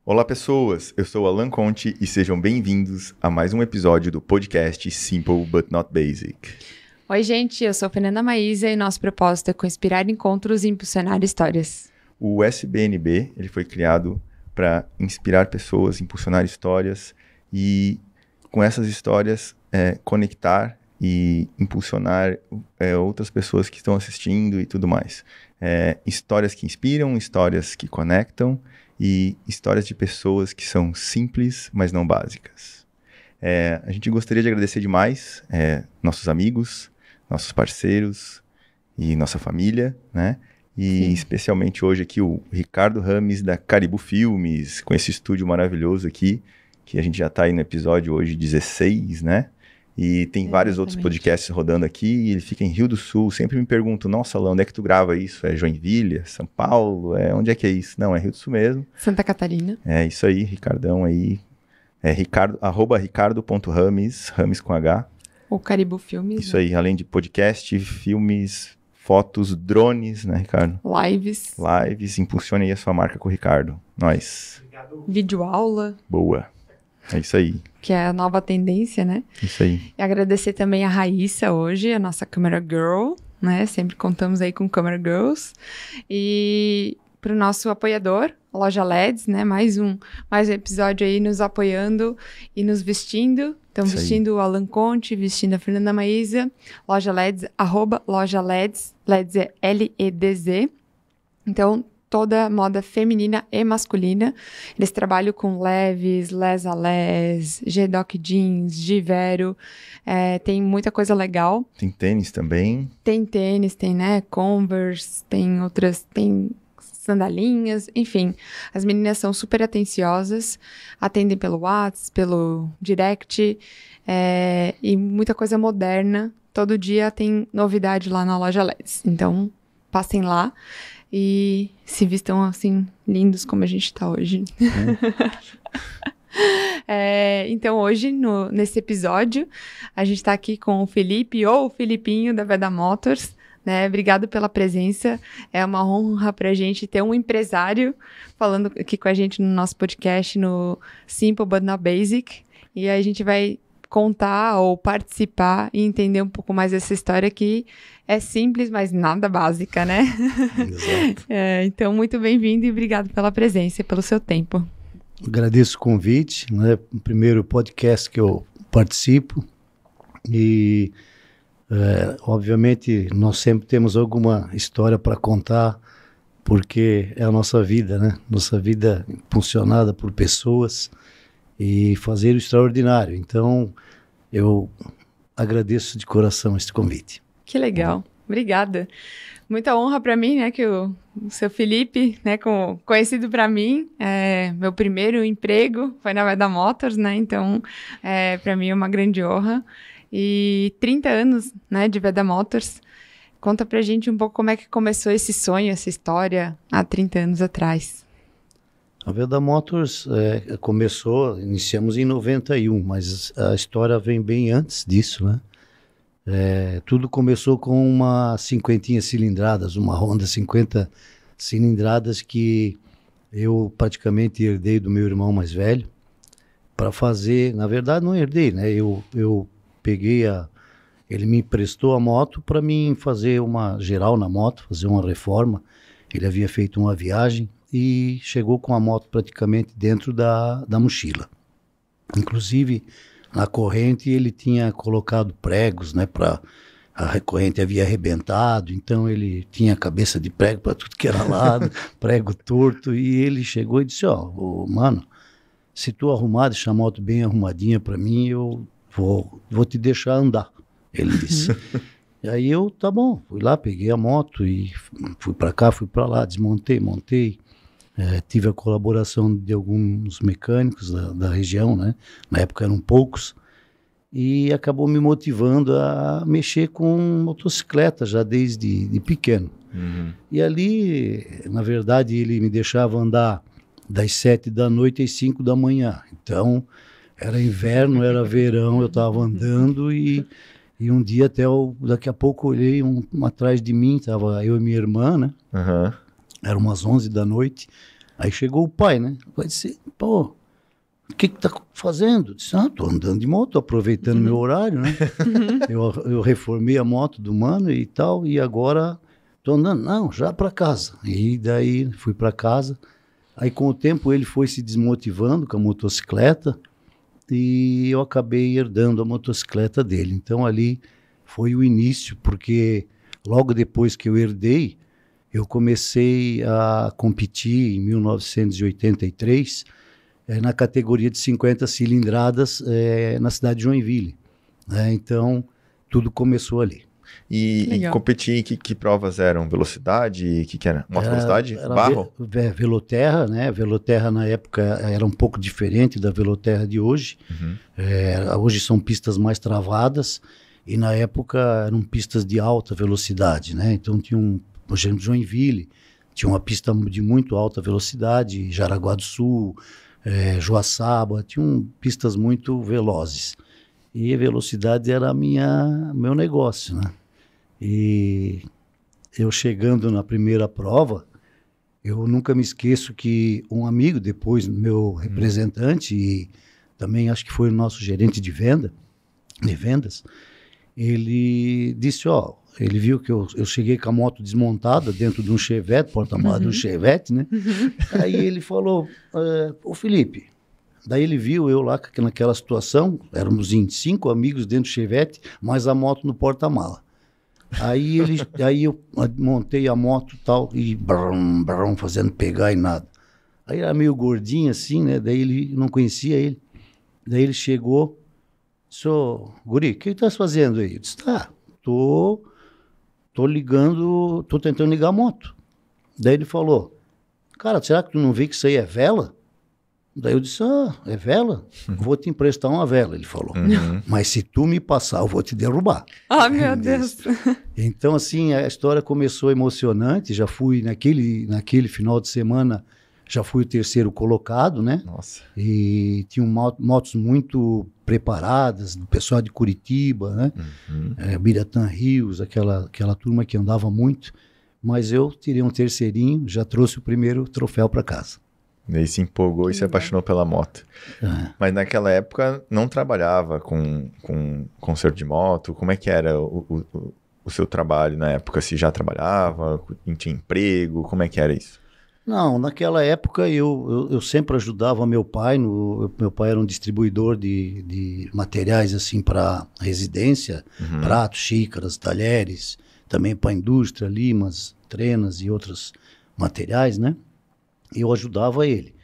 Olá pessoas, eu sou Alan Conte e sejam bem-vindos a mais um episódio do podcast Simple But Not Basic. Oi gente, eu sou Fernanda Maísa e nosso propósito é inspirar encontros e impulsionar histórias. O SBNB ele foi criado para inspirar pessoas, impulsionar histórias e com essas histórias conectar e impulsionar outras pessoas que estão assistindo e tudo mais. Histórias que inspiram, histórias que conectam e histórias de pessoas que são simples, mas não básicas. A gente gostaria de agradecer demais nossos amigos, nossos parceiros e nossa família, né? E especialmente hoje aqui o Ricardo Rames da Caribou Filmes, com esse estúdio maravilhoso aqui, que a gente já está aí no episódio hoje 16, né? E tem vários outros podcasts rodando aqui, e ele fica em Rio do Sul. Sempre me pergunto, nossa, Alan, onde é que tu grava isso? É Joinville? São Paulo? Onde é que é isso? Não, é Rio do Sul mesmo. Santa Catarina. É isso aí, Ricardão aí. @ricardo.rames, Rames com H. O Caribou Filmes. Isso aí, além de podcast, filmes, fotos, drones, né, Ricardo? Lives, impulsione aí a sua marca com o Ricardo. Nós. Videoaula. Boa. É isso aí. Que é a nova tendência, né? Isso aí. E agradecer também a Raíssa hoje, a nossa Camera Girl, né? Sempre contamos aí com Camera Girls. E para o nosso apoiador, Loja LEDs, né? Mais um episódio aí nos apoiando e nos vestindo. Então, isso vestindo aí. O Alan Conte, vestindo a Fernanda Maísa. Loja LEDs, @Loja LEDs. LEDs é LEDZ. Então, toda moda feminina e masculina. Eles trabalham com Levi's, Les a Les, G-Doc Jeans, Givero. Tem muita coisa legal. Tem tênis também. Tem tênis, tem, né, Converse, tem outras, tem sandalinhas, enfim. As meninas são super atenciosas, atendem pelo WhatsApp, pelo direct, e muita coisa moderna. Todo dia tem novidade lá na Loja LEDs. Então, passem lá e se vistam assim, lindos como a gente tá hoje. Então hoje, nesse episódio, a gente tá aqui com o Felipe, ou o Filipinho, da Veda Motors, né? Obrigado pela presença, é uma honra pra gente ter um empresário falando aqui com a gente no nosso podcast, no Simple But Not Basic, e aí a gente vai contar ou participar e entender um pouco mais dessa história que é simples, mas nada básica, né? Exato. Então, muito bem-vindo e obrigado pela presença e pelo seu tempo. Agradeço o convite, né? O primeiro podcast que eu participo e, obviamente, nós sempre temos alguma história para contar, porque é a nossa vida, né? Nossa vida impulsionada por pessoas e fazer o extraordinário. Então, eu agradeço de coração este convite. Que legal. Obrigada. Muita honra para mim, né, que o seu Felipe, né, conhecido para mim, meu primeiro emprego foi na Veda Motors, né, então, para mim é uma grande honra. E 30 anos, né, de Veda Motors. Conta pra gente um pouco como é que começou esse sonho, essa história, há 30 anos atrás. A Veda Motors iniciamos em 91, mas a história vem bem antes disso, né? Tudo começou com uma 50 cilindradas, uma Honda 50 cilindradas que eu praticamente herdei do meu irmão mais velho para fazer, na verdade não herdei, né? Eu peguei ele me emprestou a moto para mim fazer uma geral na moto, fazer uma reforma. Ele havia feito uma viagem e chegou com a moto praticamente dentro da mochila. Inclusive, na corrente ele tinha colocado pregos, né, a corrente havia arrebentado, então ele tinha cabeça de prego para tudo que era lado, prego torto, e ele chegou e disse, mano, se tu arrumar, deixar a moto bem arrumadinha para mim, eu vou te deixar andar, ele disse. E aí eu, tá bom, fui lá, peguei a moto e fui para cá, fui para lá, desmontei, montei. Tive a colaboração de alguns mecânicos da região, né? Na época eram poucos, e acabou me motivando a mexer com motocicleta já desde pequeno. Uhum. E ali, na verdade, ele me deixava andar das 7 da noite às 5 da manhã. Então, era inverno, era verão, eu estava andando e um dia daqui a pouco olhei atrás de mim, estava eu e minha irmã, né? Uhum. Eram umas 11 da noite. Aí chegou o pai, né? O pai disse, pô, o que tá fazendo? Eu disse, tô andando de moto, aproveitando meu horário, né? Eu reformei a moto do mano e tal, e agora tô andando. Não, já para casa. E daí fui para casa. Aí com o tempo ele foi se desmotivando com a motocicleta e eu acabei herdando a motocicleta dele. Então ali foi o início, porque logo depois que eu herdei, eu comecei a competir em 1983 na categoria de 50 cilindradas na cidade de Joinville. Então, tudo começou ali. E competir, que provas eram? Velocidade? Que era? Moto velocidade? Barro? Veloterra, né? Veloterra na época era um pouco diferente da Veloterra de hoje. Hoje são pistas mais travadas e na época eram pistas de alta velocidade, né? Então tinha por exemplo, Joinville, tinha uma pista de muito alta velocidade, Jaraguá do Sul, Joaçaba, tinham pistas muito velozes. E a velocidade era meu negócio, né? E eu chegando na primeira prova, eu nunca me esqueço que um amigo, depois meu representante, e também acho que foi o nosso gerente de vendas, ele disse, ele viu que eu cheguei com a moto desmontada dentro de um Chevette, porta-mala de um Chevette, né? Aí ele falou, ô Felipe, daí ele viu eu lá naquela situação, éramos em 5 amigos dentro do Chevette, mais a moto no porta-mala. Aí eu montei a moto tal, e brum, brum, fazendo pegar e nada. Aí era meio gordinho assim, né? Daí ele não conhecia ele. Daí ele chegou, guri, o que estás fazendo aí? Eu disse, tô tentando ligar a moto. Daí ele falou, cara, será que tu não vê que isso aí é vela? Daí eu disse, é vela? Vou te emprestar uma vela, ele falou. Mas se tu me passar, eu vou te derrubar. Meu Deus. Então, assim, a história começou emocionante, já fui naquele final de semana, já fui o terceiro colocado, né? Nossa. E tinham motos muito preparadas, do pessoal de Curitiba, né? Biratã Rios, aquela turma que andava muito. Mas eu tirei um terceirinho, já trouxe o primeiro troféu para casa. Daí se empolgou e se apaixonou pela moto. Mas naquela época não trabalhava com conserto de moto? Como é que era o seu trabalho na época? Se já trabalhava, tinha emprego, como é que era isso? Não, naquela época eu sempre ajudava meu pai. Meu pai era um distribuidor de materiais assim para residência, pratos, xícaras, talheres, também para a indústria, limas, trenas e outros materiais, né? Eu ajudava ele.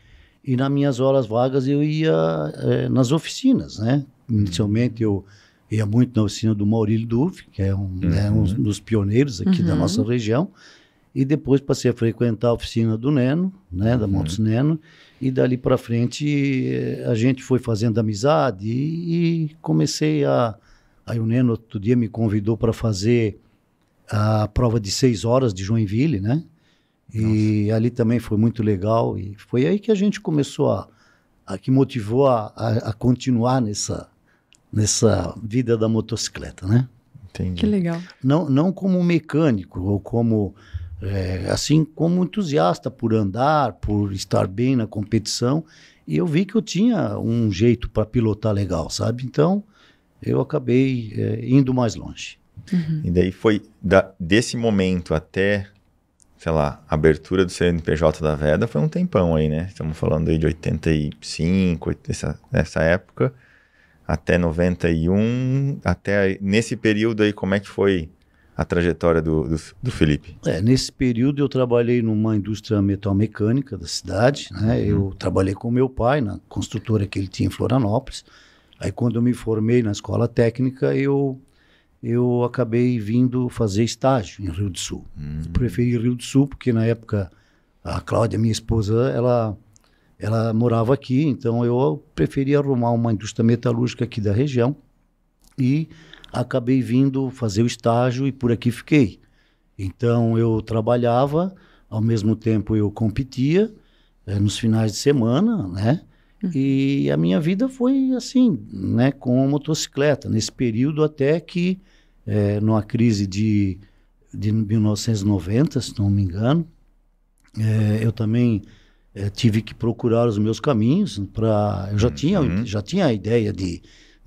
E nas minhas horas vagas eu ia nas oficinas, né? Inicialmente eu ia muito na oficina do Maurílio Duff, que é um dos pioneiros aqui da nossa região. E depois passei a frequentar a oficina do Neno, né? Da Motos Neno. E dali para frente a gente foi fazendo amizade e comecei Aí o Neno outro dia me convidou para fazer a prova de 6 horas de Joinville, né? E ali também foi muito legal, e foi aí que a gente começou que motivou a continuar nessa vida da motocicleta, né? Entendi. Que legal. Não como mecânico, ou como, assim, como entusiasta por andar, por estar bem na competição, e eu vi que eu tinha um jeito para pilotar legal, sabe? Então, eu acabei indo mais longe. E daí foi desse momento até... sei lá, a abertura do CNPJ da Veda foi um tempão aí, né? Estamos falando aí de 85, nessa época, até 91, até nesse período aí, como é que foi a trajetória do Felipe? Nesse período eu trabalhei numa indústria metalmecânica da cidade, né? Eu trabalhei com meu pai na construtora que ele tinha em Florianópolis. Aí quando eu me formei na escola técnica, eu acabei vindo fazer estágio em Rio do Sul. Preferi Rio do Sul porque na época a Cláudia, minha esposa, ela morava aqui, então eu preferi arrumar uma indústria metalúrgica aqui da região e acabei vindo fazer o estágio e por aqui fiquei. Então eu trabalhava, ao mesmo tempo eu competia nos finais de semana, né? E a minha vida foi assim, né, com a motocicleta, nesse período até que, numa crise de 1990, se não me engano, eu também tive que procurar os meus caminhos. Eu já tinha a ideia de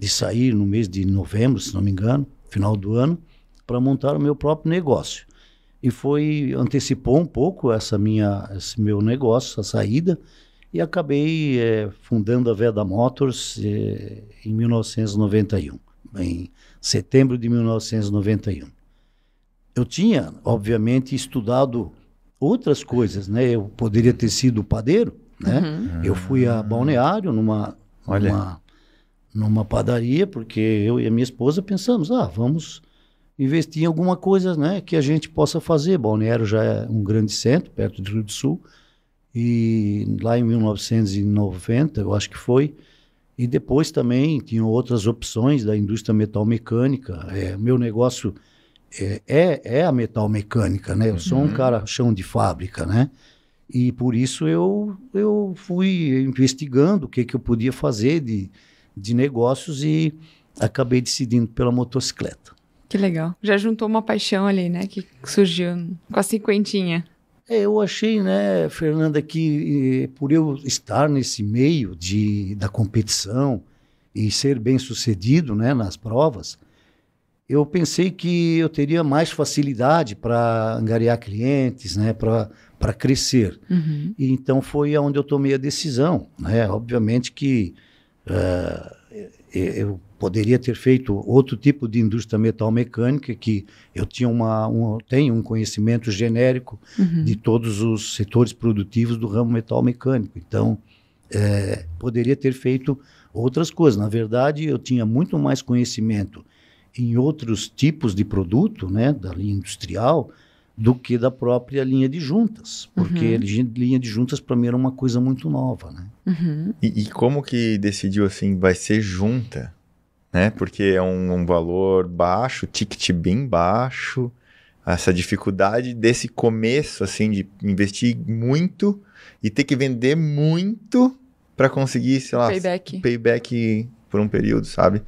sair no mês de novembro, se não me engano, final do ano, para montar o meu próprio negócio. E antecipou um pouco esse meu negócio, a saída, e acabei fundando a Veda Motors em 1991, em setembro de 1991. Eu tinha, obviamente, estudado outras coisas, né? Eu poderia ter sido padeiro, né? Eu fui a Balneário numa padaria, porque eu e a minha esposa pensamos, vamos investir em alguma coisa, né, que a gente possa fazer. Balneário já é um grande centro, perto do Rio do Sul, e lá em 1990, eu acho que foi, e depois também tinham outras opções da indústria metalmecânica. Meu negócio é a metalmecânica, né? Eu sou um cara chão de fábrica, né? E por isso eu fui investigando o que eu podia fazer de negócios e acabei decidindo pela motocicleta. Que legal. Já juntou uma paixão ali, né? Que surgiu com a cinquentinha. Eu achei, né, Fernanda, que por eu estar nesse meio da competição e ser bem sucedido, né, nas provas, eu pensei que eu teria mais facilidade para angariar clientes, né, para crescer. E então foi onde eu tomei a decisão, né? Obviamente que eu poderia ter feito outro tipo de indústria metalmecânica, que eu tinha tenho um conhecimento genérico de todos os setores produtivos do ramo metalmecânico. Então, poderia ter feito outras coisas. Na verdade, eu tinha muito mais conhecimento em outros tipos de produto, né, da linha industrial, do que da própria linha de juntas. Porque linha de juntas, para mim, era uma coisa muito nova, né? E como que decidiu assim, vai ser junta? Né? Porque é um valor baixo, ticket bem baixo, essa dificuldade desse começo, assim, de investir muito e ter que vender muito para conseguir, sei lá, payback por um período, sabe?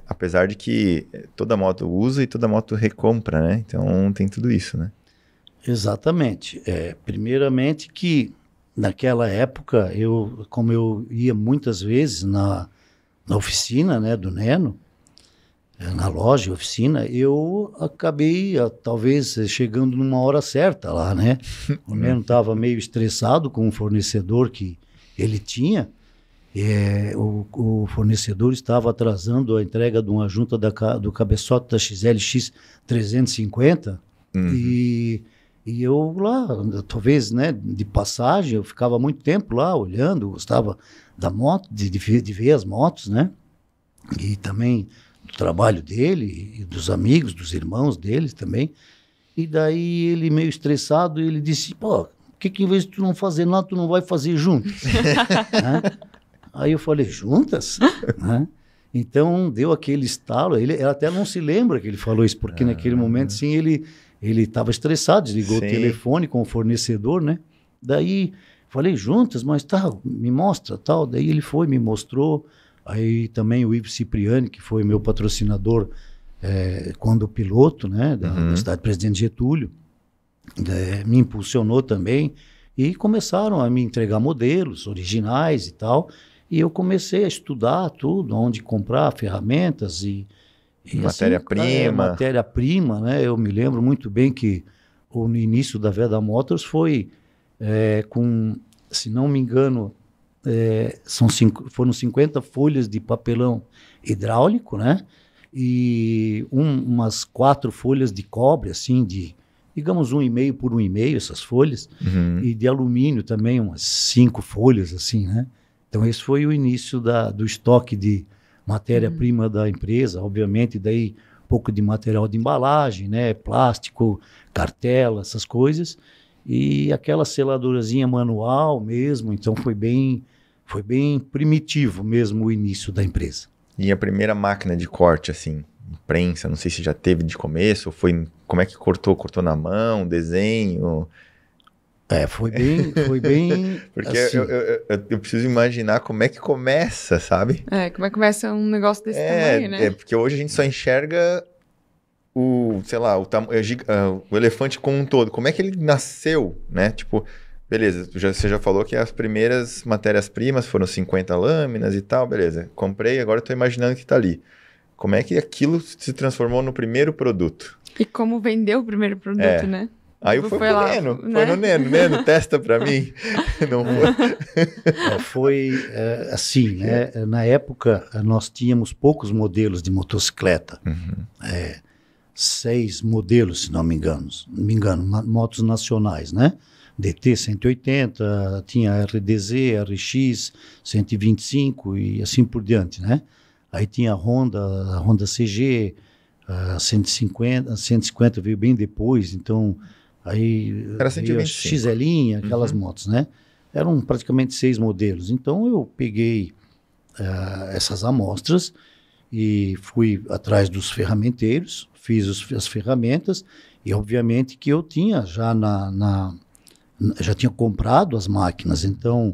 Apesar de que toda moto usa e toda moto recompra, né? Então tem tudo isso, né? Exatamente. Primeiramente que naquela época, como eu ia muitas vezes na oficina, né, do Neno, na loja, oficina, eu acabei talvez chegando numa hora certa lá, né? O Neno estava meio estressado com o fornecedor que ele tinha. O fornecedor estava atrasando a entrega de uma junta do cabeçote da XLX 350 e eu lá, talvez, né, de passagem, eu ficava muito tempo lá olhando, gostava da moto, de ver as motos, né, e também do trabalho dele e dos amigos, dos irmãos dele também. E daí ele meio estressado, ele disse, pô, por que em vez de tu não fazer nada, tu não vai fazer juntos? Né? Aí eu falei, juntas? Né? Então deu aquele estalo, ele até não se lembra que ele falou isso, porque naquele momento, sim, ele estava estressado, desligou o telefone com o fornecedor, né? Daí falei, juntas, mas tá, me mostra, tal. Daí ele foi, me mostrou. Aí também o Ivo Cipriani, que foi meu patrocinador quando piloto, né, da cidade de Presidente Getúlio, me impulsionou também. E começaram a me entregar modelos originais e tal. E eu comecei a estudar tudo, onde comprar ferramentas e matéria-prima. Matéria-prima, né? Eu me lembro muito bem que no início da Veda Motors foi com, se não me engano, foram 50 folhas de papelão hidráulico, né? E umas 4 folhas de cobre, assim, digamos 1,5 por 1,5, essas folhas, e de alumínio também, umas 5 folhas, assim, né? Então esse foi o início do estoque de matéria-prima da empresa, obviamente, daí um pouco de material de embalagem, né? Plástico, cartela, essas coisas, e aquela seladorazinha manual mesmo, então foi bem primitivo mesmo o início da empresa. E a primeira máquina de corte, assim, prensa, não sei se já teve de começo, como é que cortou? Cortou na mão, desenho? Foi bem Porque assim. eu preciso imaginar como é que começa, sabe? Como é que começa um negócio desse tamanho, né? Porque hoje a gente só enxerga o elefante como um todo. Como é que ele nasceu, né? Tipo, beleza, você já falou que as primeiras matérias-primas foram 50 lâminas e tal, beleza. Comprei, agora eu tô imaginando que tá ali. Como é que aquilo se transformou no primeiro produto? E como vendeu o primeiro produto, né? Aí eu fui pro Neno, foi no Neno, testa pra mim. Não foi. Foi assim, né? Na época, nós tínhamos poucos modelos de motocicleta. 6 modelos, se não me engano, motos nacionais, né? DT 180, tinha RDZ, RX 125 e assim por diante, né? Aí tinha a Honda CG, 150 veio bem depois, então aí era veio a XLinha, aquelas motos, né? Eram praticamente 6 modelos. Então eu peguei essas amostras e fui atrás dos ferramenteiros, fiz as ferramentas e obviamente que eu tinha já já tinha comprado as máquinas, então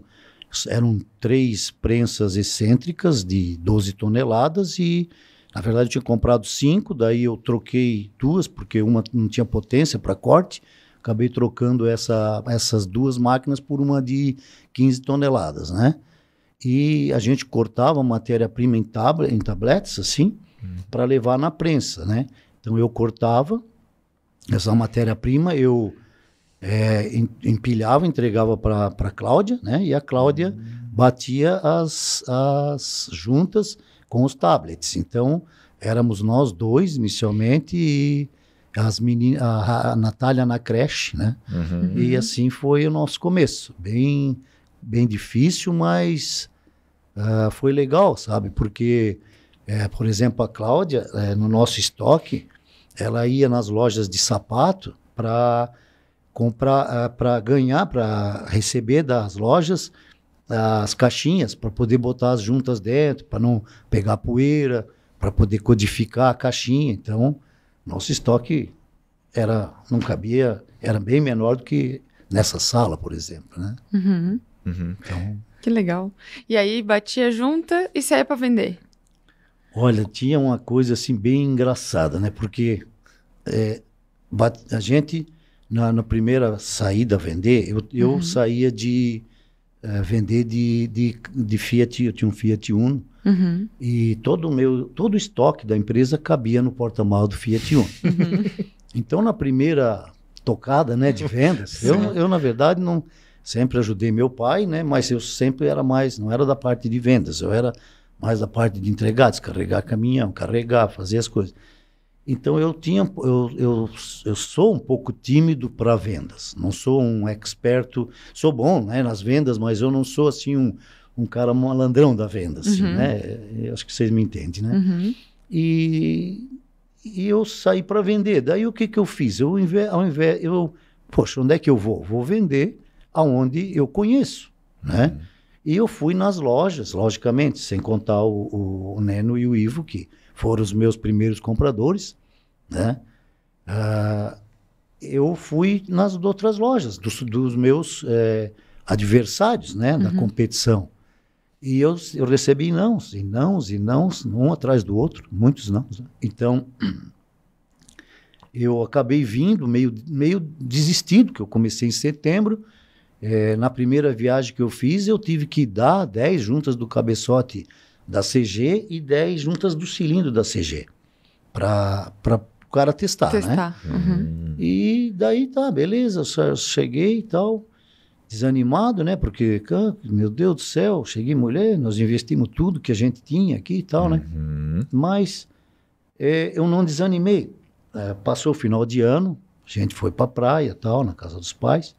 eram 3 prensas excêntricas de 12 toneladas e, na verdade, eu tinha comprado 5, daí eu troquei 2, porque uma não tinha potência para corte, acabei trocando essas 2 máquinas por uma de 15 toneladas, né? E a gente cortava matéria-prima em tabletes, assim, para levar na prensa, né? Então eu cortava essa matéria-prima, eu empilhava, entregava para a Cláudia, né? E a Cláudia batia as juntas com os tablets. Então, éramos nós 2 inicialmente e as meninas, a Natália na creche, né? E assim foi o nosso começo. Bem difícil, mas foi legal, sabe? Porque, por exemplo, a Cláudia, no nosso estoque, ela ia nas lojas de sapato para comprar, para receber das lojas as caixinhas, para poder botar as juntas dentro, para não pegar poeira, para poder codificar a caixinha. Então, nosso estoque não cabia, era bem menor do que nessa sala, por exemplo, né? Então, que legal. E aí batia junta e saía para vender? Olha, tinha uma coisa assim bem engraçada, né? Porque a gente na primeira saída a vender, eu saía de vender de Fiat, eu tinha um Fiat Uno, e todo o estoque da empresa cabia no porta-malas do Fiat Uno. Então, na primeira tocada, né, de vendas, eu na verdade não sempre ajudei meu pai, né, mas eu sempre não era da parte de vendas, eu era mais da parte de entregar, descarregar caminhão, carregar, fazer as coisas. Então eu sou um pouco tímido para vendas, não sou um experto, sou bom, né, nas vendas, mas eu não sou assim um cara malandrão da venda, assim, né? Eu acho que vocês me entendem, né? E eu saí para vender. Daí o que eu fiz? Poxa, onde é que eu vou? Vou vender aonde eu conheço, né? E eu fui nas lojas, logicamente, sem contar o Neno e o Ivo, que foram os meus primeiros compradores, né? Eu fui nas outras lojas, dos meus adversários, né? Da competição. E eu recebi nãos, um atrás do outro, muitos nãos. Né? Então, eu acabei vindo meio desistido, que eu comecei em setembro. Na primeira viagem que eu fiz, eu tive que dar 10 juntas do cabeçote da CG e 10 juntas do cilindro da CG, para o cara testar, né? E daí tá, beleza, eu cheguei e tal, desanimado, né? Porque, meu Deus do céu, cheguei mulher, nós investimos tudo que a gente tinha aqui e tal, né? Mas eu não desanimei. Passou o final de ano, a gente foi pra praia e tal, na casa dos pais.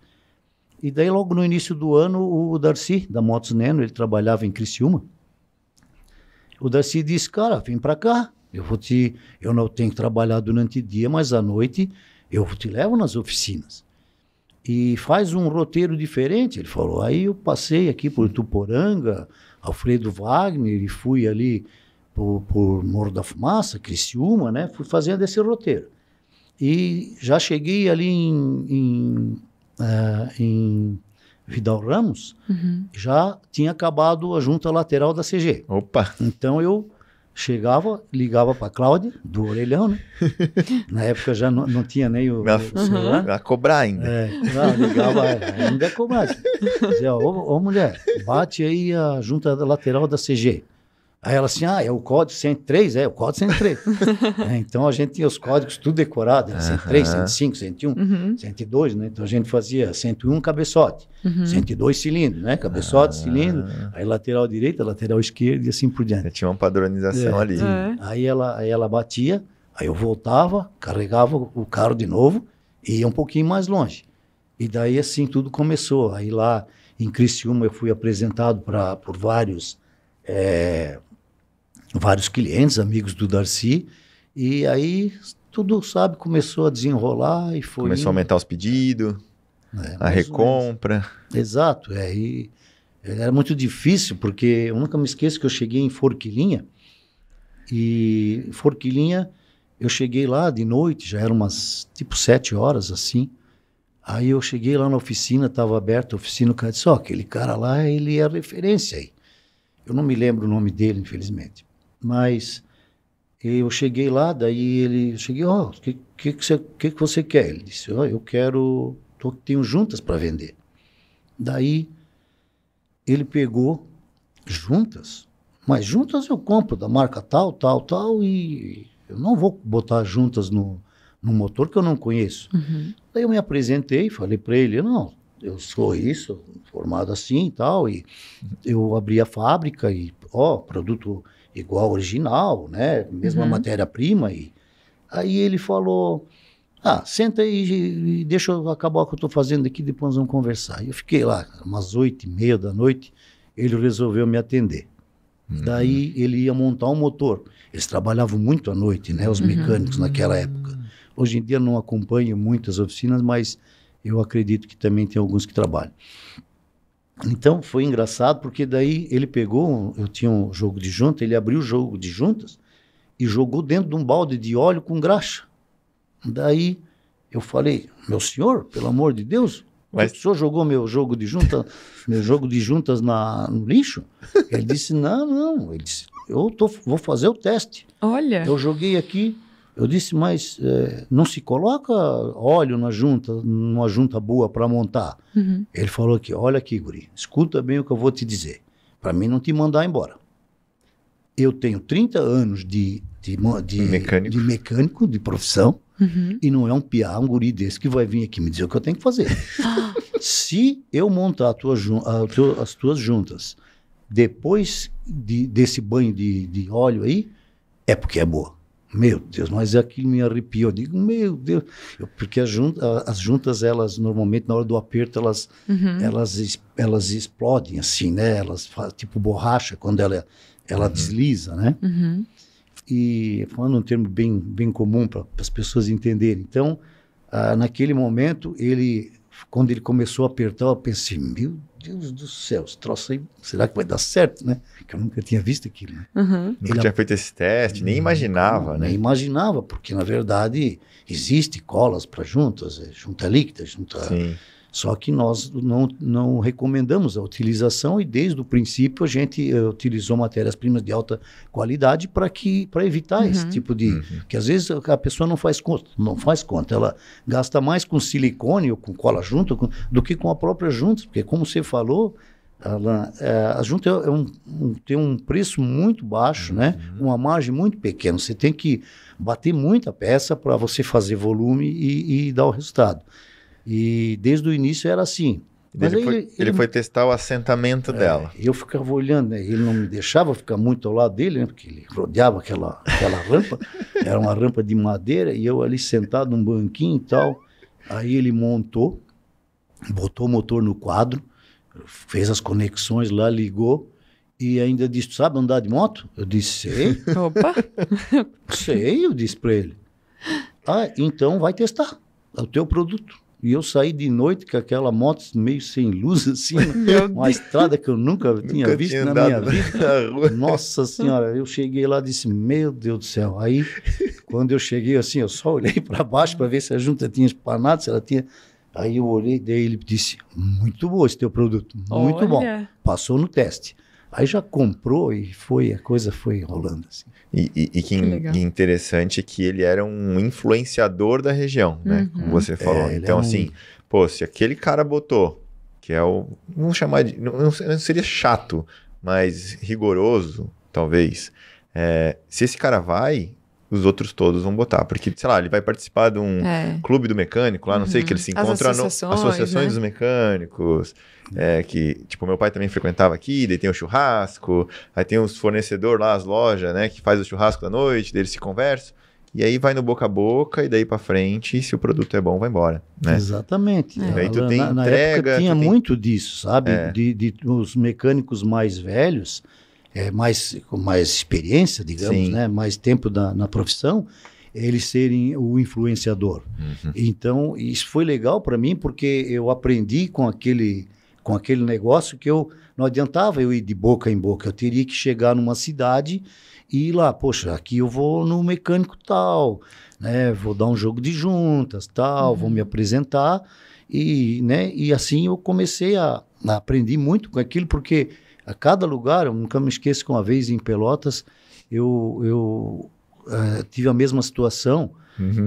E daí, logo no início do ano, o Darcy, da Motos Neno, ele trabalhava em Criciúma. O Darcy disse, cara, vem pra cá, eu não tenho que trabalhar durante o dia, mas à noite eu te levo nas oficinas. E faz um roteiro diferente, ele falou. Aí eu passei aqui por Tuporanga, Alfredo Wagner, e fui ali por Morro da Fumaça, Criciúma, né? Fui fazendo esse roteiro. E já cheguei ali em Vidal Ramos, já tinha acabado a junta lateral da CG. Opa! Então eu chegava, ligava para a Cláudia, do orelhão, né? Na época já não tinha nem o celular. Vai cobrar ainda. Ligava, ainda é cobrar. Dizia, ô mulher, bate aí a junta lateral da CG. Aí ela assim, é o código 103? É, o código 103. Então a gente tinha os códigos tudo decorado, 103, 105, 101, 102, né? Então a gente fazia 101 cabeçote, 102 cilindro, né? Cabeçote, cilindro, aí lateral direita, lateral esquerda e assim por diante. Tinha uma padronização ali. Aí ela batia, aí eu voltava, carregava o carro de novo e ia um pouquinho mais longe. E daí assim tudo começou. Aí lá em Criciúma eu fui apresentado por vários clientes, amigos do Darcy, e aí tudo, sabe, começou a desenrolar e foi... Começou a aumentar os pedidos, a recompra. Exato, e era muito difícil, porque eu nunca me esqueço que eu cheguei em Forquilinha, e Forquilinha, eu cheguei lá de noite, já eram umas, 7 horas, assim, aí eu cheguei lá na oficina, estava aberta a oficina, o cara disse, aquele cara lá, ele é referência aí. Eu não me lembro o nome dele, infelizmente. Mas eu cheguei lá, daí o que você quer? Ele disse, eu tenho juntas para vender. Daí ele pegou juntas, mas juntas eu compro da marca tal, e eu não vou botar juntas no motor que eu não conheço. Daí eu me apresentei, falei para ele, eu sou isso, formado assim e tal, e eu abri a fábrica e, produto igual original, né, mesma matéria-prima, e aí ele falou, senta aí e deixa eu acabar o que eu estou fazendo aqui, depois vamos conversar. E eu fiquei lá, umas 8h30 da noite, ele resolveu me atender. Daí ele ia montar um motor. Eles trabalhavam muito à noite, né, os mecânicos naquela época. Hoje em dia não acompanho muitas oficinas, mas eu acredito que também tem alguns que trabalham. Então, foi engraçado, porque daí ele pegou, eu tinha um jogo de junta, ele abriu o jogo de juntas e jogou dentro de um balde de óleo com graxa. Daí eu falei, meu senhor, pelo amor de Deus, o senhor jogou meu jogo de juntas no lixo? Ele disse, não, ele disse, vou fazer o teste. Olha. Eu joguei aqui. Eu disse, mas não se coloca óleo numa junta boa para montar? Ele falou aqui, olha aqui, guri, escuta bem o que eu vou te dizer, para mim não te mandar embora. Eu tenho 30 anos de mecânico, de profissão, e não é um piá, um guri desse que vai vir aqui me dizer o que eu tenho que fazer. Se eu montar as tuas juntas depois desse banho de óleo aí, é porque é boa. Meu Deus, mas aquilo me arrepiou. Eu digo, meu Deus. Porque as juntas, elas, normalmente, na hora do aperto, elas explodem, assim, né? Elas fazem tipo borracha, quando ela desliza, né? E falando um termo bem comum para as pessoas entenderem. Então, naquele momento, quando ele começou a apertar, eu pensei, meu Deus do céu, esse troço aí, será que vai dar certo, né? Que eu nunca tinha visto aquilo, né? Nunca tinha feito esse teste, nem imaginava, né? Nem imaginava, porque na verdade existe colas para juntas, junta líquida, Sim. Só que nós não recomendamos a utilização e desde o princípio a gente utilizou matérias-primas de alta qualidade para evitar esse tipo de... Que às vezes a pessoa não faz conta, ela gasta mais com silicone ou com cola junta do que com a própria junta, porque como você falou, a junta tem um preço muito baixo, né? Uma margem muito pequena, você tem que bater muita peça para você fazer volume e dar o resultado. E desde o início era assim. Mas ele foi testar o assentamento dela. Eu ficava olhando, né? Ele não me deixava ficar muito ao lado dele, né? Porque ele rodeava aquela rampa, era uma rampa de madeira, e eu ali sentado num banquinho e tal. Aí ele botou o motor no quadro, fez as conexões lá, ligou, e ainda disse, sabe andar de moto? Eu disse, sei. Opa! Sei, eu disse para ele. Então vai testar o teu produto. E eu saí de noite com aquela moto meio sem luz, assim, uma estrada que eu nunca tinha visto na minha vida. Nossa Senhora, eu cheguei lá e disse, meu Deus do céu. Aí, quando eu cheguei assim, eu só olhei para baixo para ver se a junta tinha espanado, se ela tinha... Aí eu olhei, daí ele disse, muito bom esse teu produto, muito bom. Passou no teste. Aí já comprou e a coisa foi rolando assim. E que interessante é que ele era um influenciador da região, né? Como você falou. Então, assim, pô, se aquele cara botou, que é o... Vamos chamar de... Não seria chato, mas rigoroso, talvez. Se esse cara vai, os outros todos vão botar. Porque, sei lá, ele vai participar de um clube do mecânico lá, não sei, que ele se encontra nas associações dos mecânicos. Que, tipo, meu pai também frequentava aqui, daí tem o churrasco, aí tem os fornecedores lá, as lojas, né, que faz o churrasco da noite, daí eles se conversam, e aí vai no boca a boca, e daí pra frente, se o produto é bom, vai embora, né? Exatamente. Aí tu tem na entrega... época tinha muito disso, sabe? De os mecânicos mais velhos, com mais experiência, digamos, né, mais tempo na profissão, eles serem o influenciador. Então, isso foi legal para mim, porque eu aprendi com aquele negócio que não adiantava eu ir de boca em boca, eu teria que chegar numa cidade e ir lá, poxa, aqui eu vou no mecânico tal, né, vou dar um jogo de juntas, tal, vou me apresentar, e assim eu comecei a aprender muito com aquilo, porque a cada lugar, eu nunca me esqueço que uma vez em Pelotas, eu tive a mesma situação,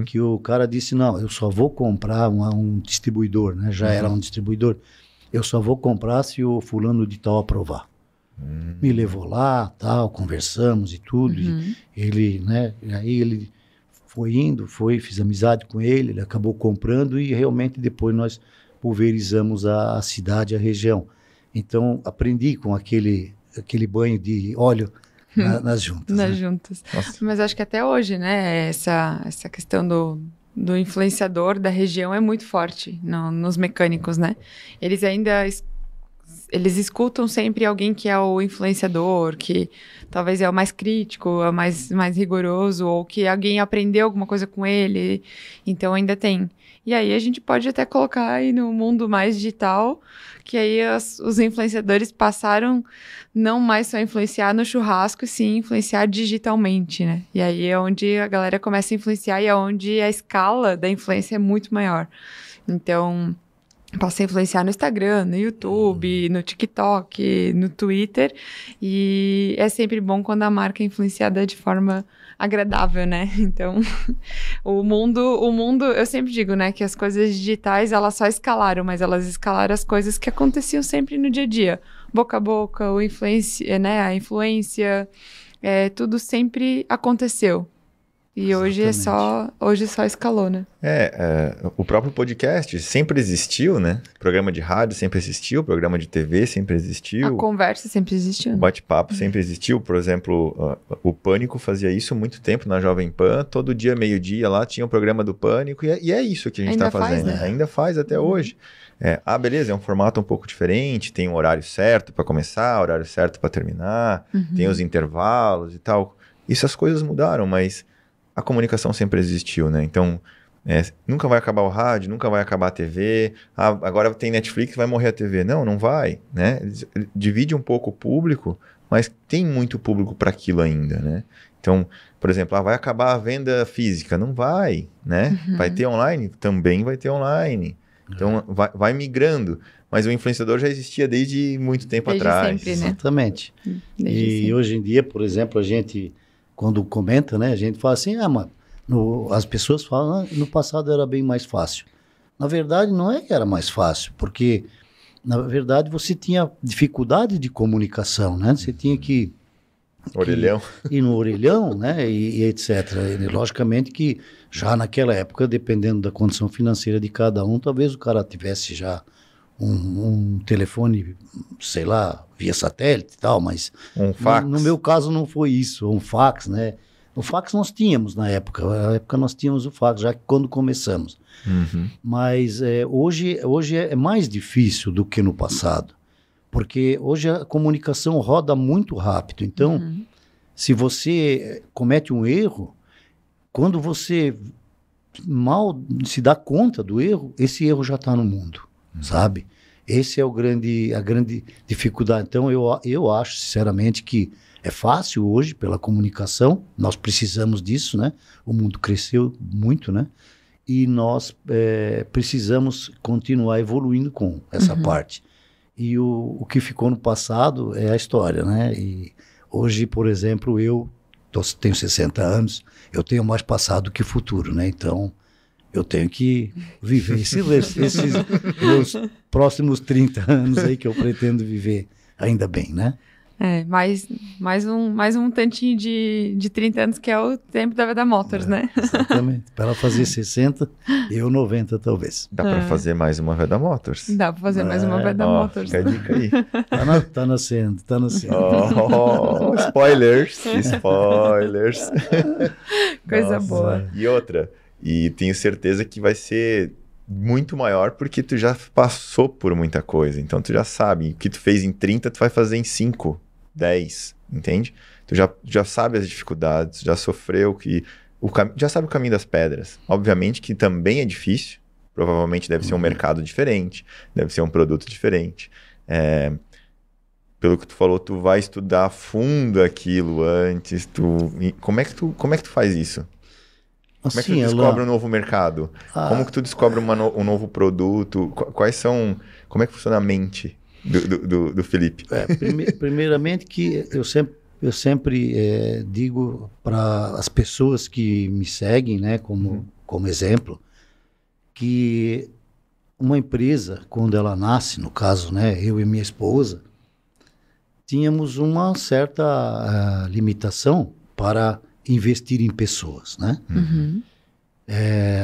que o cara disse, não, eu só vou comprar um distribuidor, né, já era um distribuidor, eu só vou comprar se o fulano de tal aprovar. Me levou lá, tal, conversamos e tudo. E ele, né, aí ele foi indo, fiz amizade com ele acabou comprando e realmente depois nós pulverizamos a cidade, a região. Então, aprendi com aquele banho de óleo nas juntas. Nas juntas. Nossa. Mas acho que até hoje, né, essa questão do influenciador da região é muito forte nos mecânicos, né? Eles escutam sempre alguém que é o influenciador, que talvez é o mais crítico, é o mais rigoroso, ou que alguém aprendeu alguma coisa com ele, então ainda tem. E aí a gente pode até colocar aí no mundo mais digital, que aí os influenciadores passaram não mais só a influenciar no churrasco, sim influenciar digitalmente, né? E aí é onde a galera começa a influenciar e é onde a escala da influência é muito maior. Então, posso influenciar no Instagram, no YouTube, no TikTok, no Twitter, e é sempre bom quando a marca é influenciada de forma agradável, né? Então, o mundo, eu sempre digo, né, que as coisas digitais, elas só escalaram, mas elas escalaram as coisas que aconteciam sempre no dia a dia. Boca a boca, a influência, tudo sempre aconteceu. E hoje só escalou, né? O próprio podcast sempre existiu, né? Programa de rádio sempre existiu, programa de TV sempre existiu. A conversa sempre existiu. O bate-papo sempre existiu. Por exemplo, o Pânico fazia isso há muito tempo na Jovem Pan. Todo dia, meio-dia, lá tinha o programa do Pânico. E é isso que a gente está fazendo. Faz, né? Ainda faz até hoje. Beleza, é um formato um pouco diferente. Tem um horário certo para começar, horário certo para terminar. Tem os intervalos e tal. As coisas mudaram, mas... a comunicação sempre existiu, né? Então, nunca vai acabar o rádio, nunca vai acabar a TV. Agora tem Netflix, vai morrer a TV. Não vai, né? Divide um pouco o público, mas tem muito público para aquilo ainda, né? Então, por exemplo, vai acabar a venda física. Não vai, né? Vai ter online? Também vai ter online. Então, vai migrando. Mas o influenciador já existia desde muito tempo atrás. Sempre, né? Exatamente. E hoje em dia, por exemplo, a gente... quando comenta, né, a gente fala assim, mano, as pessoas falam, no passado era bem mais fácil. Na verdade, não é que era mais fácil, porque, na verdade, você tinha dificuldade de comunicação, né? Você tinha que ir no orelhão, né, e etc. E, logicamente que já naquela época, dependendo da condição financeira de cada um, talvez o cara tivesse já um telefone, sei lá, via satélite e tal, mas um fax. No meu caso não foi isso, um fax, né? O fax nós tínhamos na época nós tínhamos o fax, já que quando começamos. Mas hoje é mais difícil do que no passado, porque hoje a comunicação roda muito rápido, então se você comete um erro, quando você mal se dá conta do erro, esse erro já está no mundo. Sabe? Esse é a grande dificuldade. Então, eu acho, sinceramente, que é fácil hoje pela comunicação, nós precisamos disso, né? O mundo cresceu muito, né? E nós precisamos continuar evoluindo com essa parte. E o que ficou no passado é a história, né? E hoje, por exemplo, eu tenho 60 anos, eu tenho mais passado que futuro, né? Então, eu tenho que viver esses meus próximos 30 anos aí que eu pretendo viver ainda bem, né? Mais um tantinho de 30 anos que é o tempo da Veda Motors, né? Exatamente. Para ela fazer 60, eu 90 talvez. Dá para fazer mais uma Veda Motors. Dá para fazer mais uma Veda Motors. Fica a dica aí. Tá nascendo. Spoilers. Coisa boa. E outra, e tenho certeza que vai ser muito maior porque tu já passou por muita coisa. Então tu já sabe, o que tu fez em 30, tu vai fazer em 5, 10, entende? Tu já sabe as dificuldades, já sofreu, já sabe o caminho das pedras. Obviamente que também é difícil, provavelmente deve ser um mercado diferente, deve ser um produto diferente. Pelo que tu falou, tu vai estudar a fundo aquilo antes. Como é que tu faz isso? Como é que tu descobre um novo mercado? Como que tu descobre um novo produto? Como é que funciona a mente do Felipe? Primeiramente que eu sempre digo para as pessoas que me seguem, né, como exemplo, que uma empresa, quando ela nasce, no caso, né, eu e minha esposa, tínhamos uma certa limitação para investir em pessoas, né? Uhum.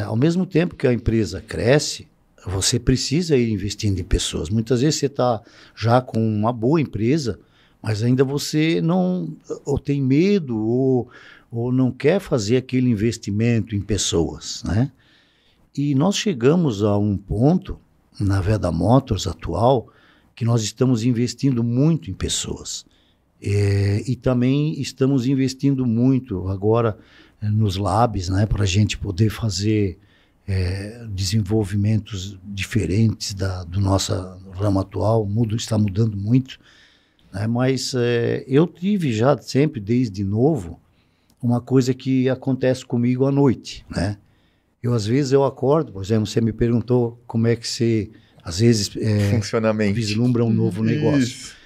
Ao mesmo tempo que a empresa cresce, você precisa ir investindo em pessoas. Muitas vezes você está já com uma boa empresa, mas ainda você não ou tem medo ou não quer fazer aquele investimento em pessoas, né? E nós chegamos a um ponto na Veda Motors atual que nós estamos investindo muito em pessoas. E também estamos investindo muito agora nos labs, né, para a gente poder fazer desenvolvimentos diferentes do nosso ramo atual. Está mudando muito, né, mas eu tive já sempre, desde novo, uma coisa que acontece comigo à noite, né? Às vezes eu acordo, por exemplo, você me perguntou como é que você, às vezes, vislumbra um novo negócio. Isso.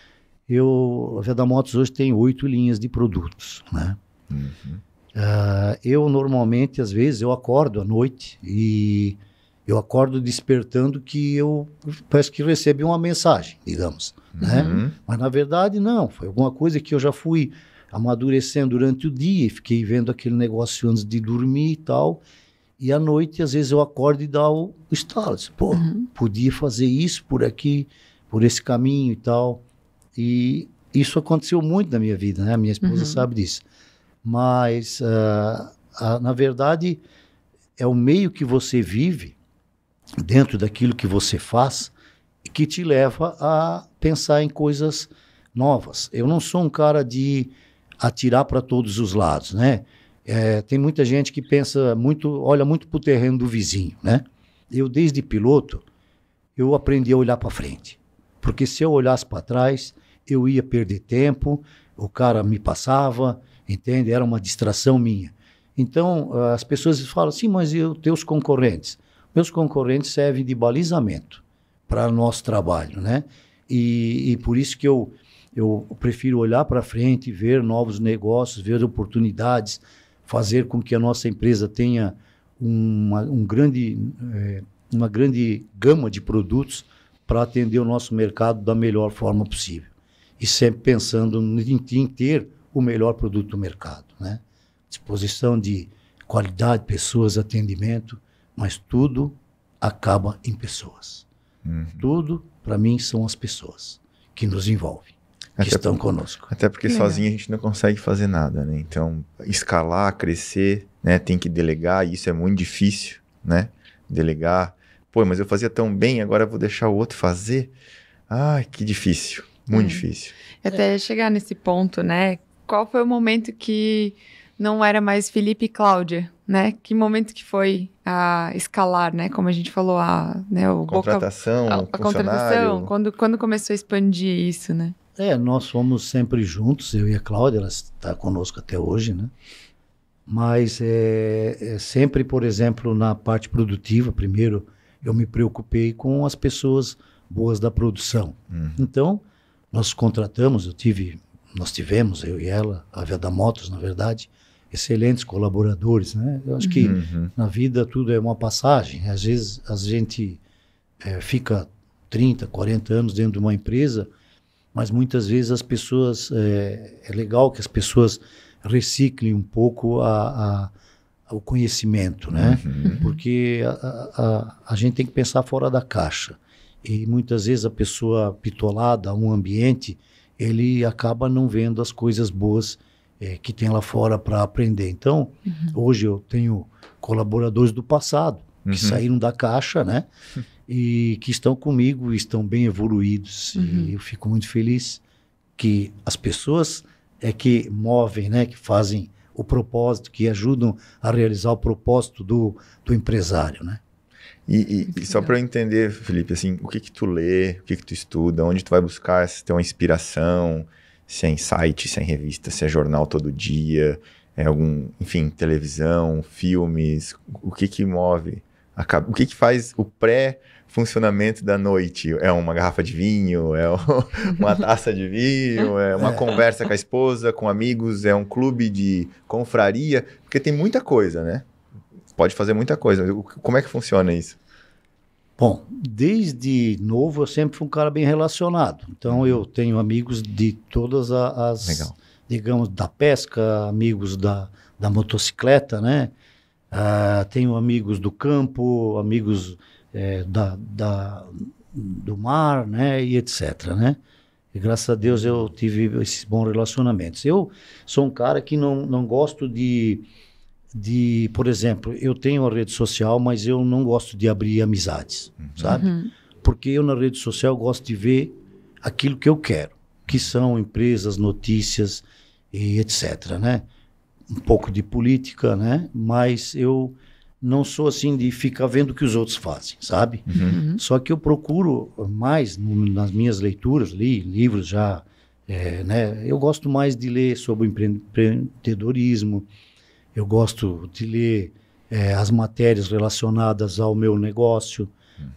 A Veda Motors hoje tem 8 linhas de produtos, né? Uhum. Eu normalmente, às vezes, eu acordo à noite e eu acordo despertando que eu parece que recebi uma mensagem, digamos, né? Mas na verdade não, foi alguma coisa que eu já fui amadurecendo durante o dia e fiquei vendo aquele negócio antes de dormir e tal, e à noite às vezes eu acordo e dá o estalo, pô, podia fazer isso por aqui, por esse caminho e tal. E isso aconteceu muito na minha vida, né? A minha esposa sabe disso. Mas, na verdade, é o meio que você vive, dentro daquilo que você faz, que te leva a pensar em coisas novas. Eu não sou um cara de atirar para todos os lados, né? Tem muita gente que olha muito para o terreno do vizinho, né? Eu, desde piloto, eu aprendi a olhar para frente. Porque se eu olhasse para trás, eu ia perder tempo, o cara me passava, entende? Era uma distração minha. Então, as pessoas falam assim, mas e os teus concorrentes? Meus concorrentes servem de balizamento para o nosso trabalho, né? E por isso que eu prefiro olhar para frente, ver novos negócios, ver oportunidades, fazer com que a nossa empresa tenha uma grande gama de produtos para atender o nosso mercado da melhor forma possível. E sempre pensando em ter o melhor produto do mercado, né? Disposição de qualidade, pessoas, atendimento, mas tudo acaba em pessoas. Tudo, para mim, são as pessoas que nos envolvem, que estão conosco. Até porque sozinho a gente não consegue fazer nada, né? Então, escalar, crescer, né? Tem que delegar, e isso é muito difícil, né? Delegar. Pô, mas eu fazia tão bem, agora eu vou deixar o outro fazer? Ai, que difícil. Muito difícil. Até chegar nesse ponto, né? Qual foi o momento que não era mais Felipe e Cláudia, né? Que momento que foi a escalar, né? Como a gente falou, contratação, a contratação, quando começou a expandir isso, né? Nós fomos sempre juntos, eu e a Cláudia, ela está conosco até hoje, né? Mas sempre, por exemplo, na parte produtiva, primeiro eu me preocupei com as pessoas boas da produção. Então, nós contratamos, nós tivemos, eu e ela, a Veda Motors, na verdade, excelentes colaboradores, né? Eu acho que na vida tudo é uma passagem. Às vezes a gente fica 30, 40 anos dentro de uma empresa, mas muitas vezes as pessoas, é legal que as pessoas reciclem um pouco o conhecimento, né? Porque a gente tem que pensar fora da caixa. E muitas vezes a pessoa bitolada a um ambiente, ele acaba não vendo as coisas boas que tem lá fora para aprender. Então, hoje eu tenho colaboradores do passado, que saíram da caixa, né? E que estão comigo, estão bem evoluídos. E eu fico muito feliz que as pessoas que movem, né? Que fazem o propósito, que ajudam a realizar o propósito do empresário, né? E só para eu entender, Felipe, assim, o que tu lê, o que tu estuda, onde tu vai buscar essa tua inspiração, se é em site, se é em revista, se é jornal todo dia, enfim, televisão, filmes, o que move, o que faz o pré-funcionamento da noite? É uma garrafa de vinho, é uma taça de vinho, é uma conversa com a esposa, com amigos, é um clube de confraria, porque tem muita coisa, né? Pode fazer muita coisa. Como é que funciona isso? Bom, desde novo eu sempre fui um cara bem relacionado. Então eu tenho amigos de todas as digamos, da pesca, amigos da motocicleta, né? Tenho amigos do campo, amigos do mar, né? E etc, né? E graças a Deus eu tive esses bons relacionamentos. Eu sou um cara que não gosto de, por exemplo, eu tenho a rede social, mas eu não gosto de abrir amizades, sabe? Porque eu na rede social gosto de ver aquilo que eu quero, que são empresas, notícias e etc, né? Um pouco de política, né? Mas eu não sou assim de ficar vendo o que os outros fazem, sabe? Só que eu procuro mais, nas minhas leituras, li livros já, né? Eu gosto mais de ler sobre empreendedorismo. Eu gosto de ler as matérias relacionadas ao meu negócio,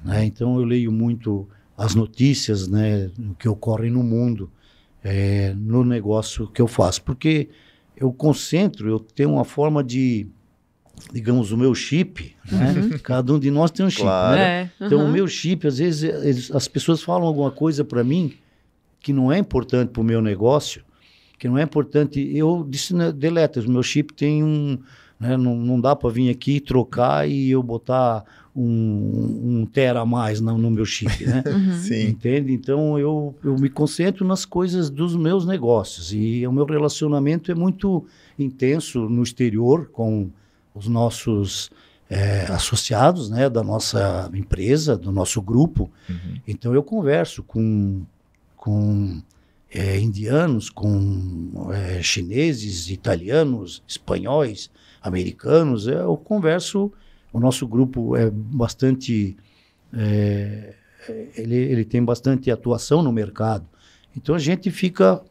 né? Então eu leio muito as notícias, né, que ocorrem no mundo, no negócio que eu faço, porque eu tenho uma forma de, digamos, o meu chip, né? Cada um de nós tem um chip, claro, né? Então o meu chip, às vezes as pessoas falam alguma coisa para mim que não é importante para o meu negócio, que não é importante, eu disse, né, deleta, o meu chip tem né, não dá para vir aqui trocar e eu botar um tera a mais no meu chip, né? Sim. Entende? Então eu me concentro nas coisas dos meus negócios e o meu relacionamento é muito intenso no exterior com os nossos associados, né, da nossa empresa, do nosso grupo. Então eu converso com indianos, com chineses, italianos, espanhóis, americanos. Eu converso, o nosso grupo é bastante, ele tem bastante atuação no mercado. Então a gente fica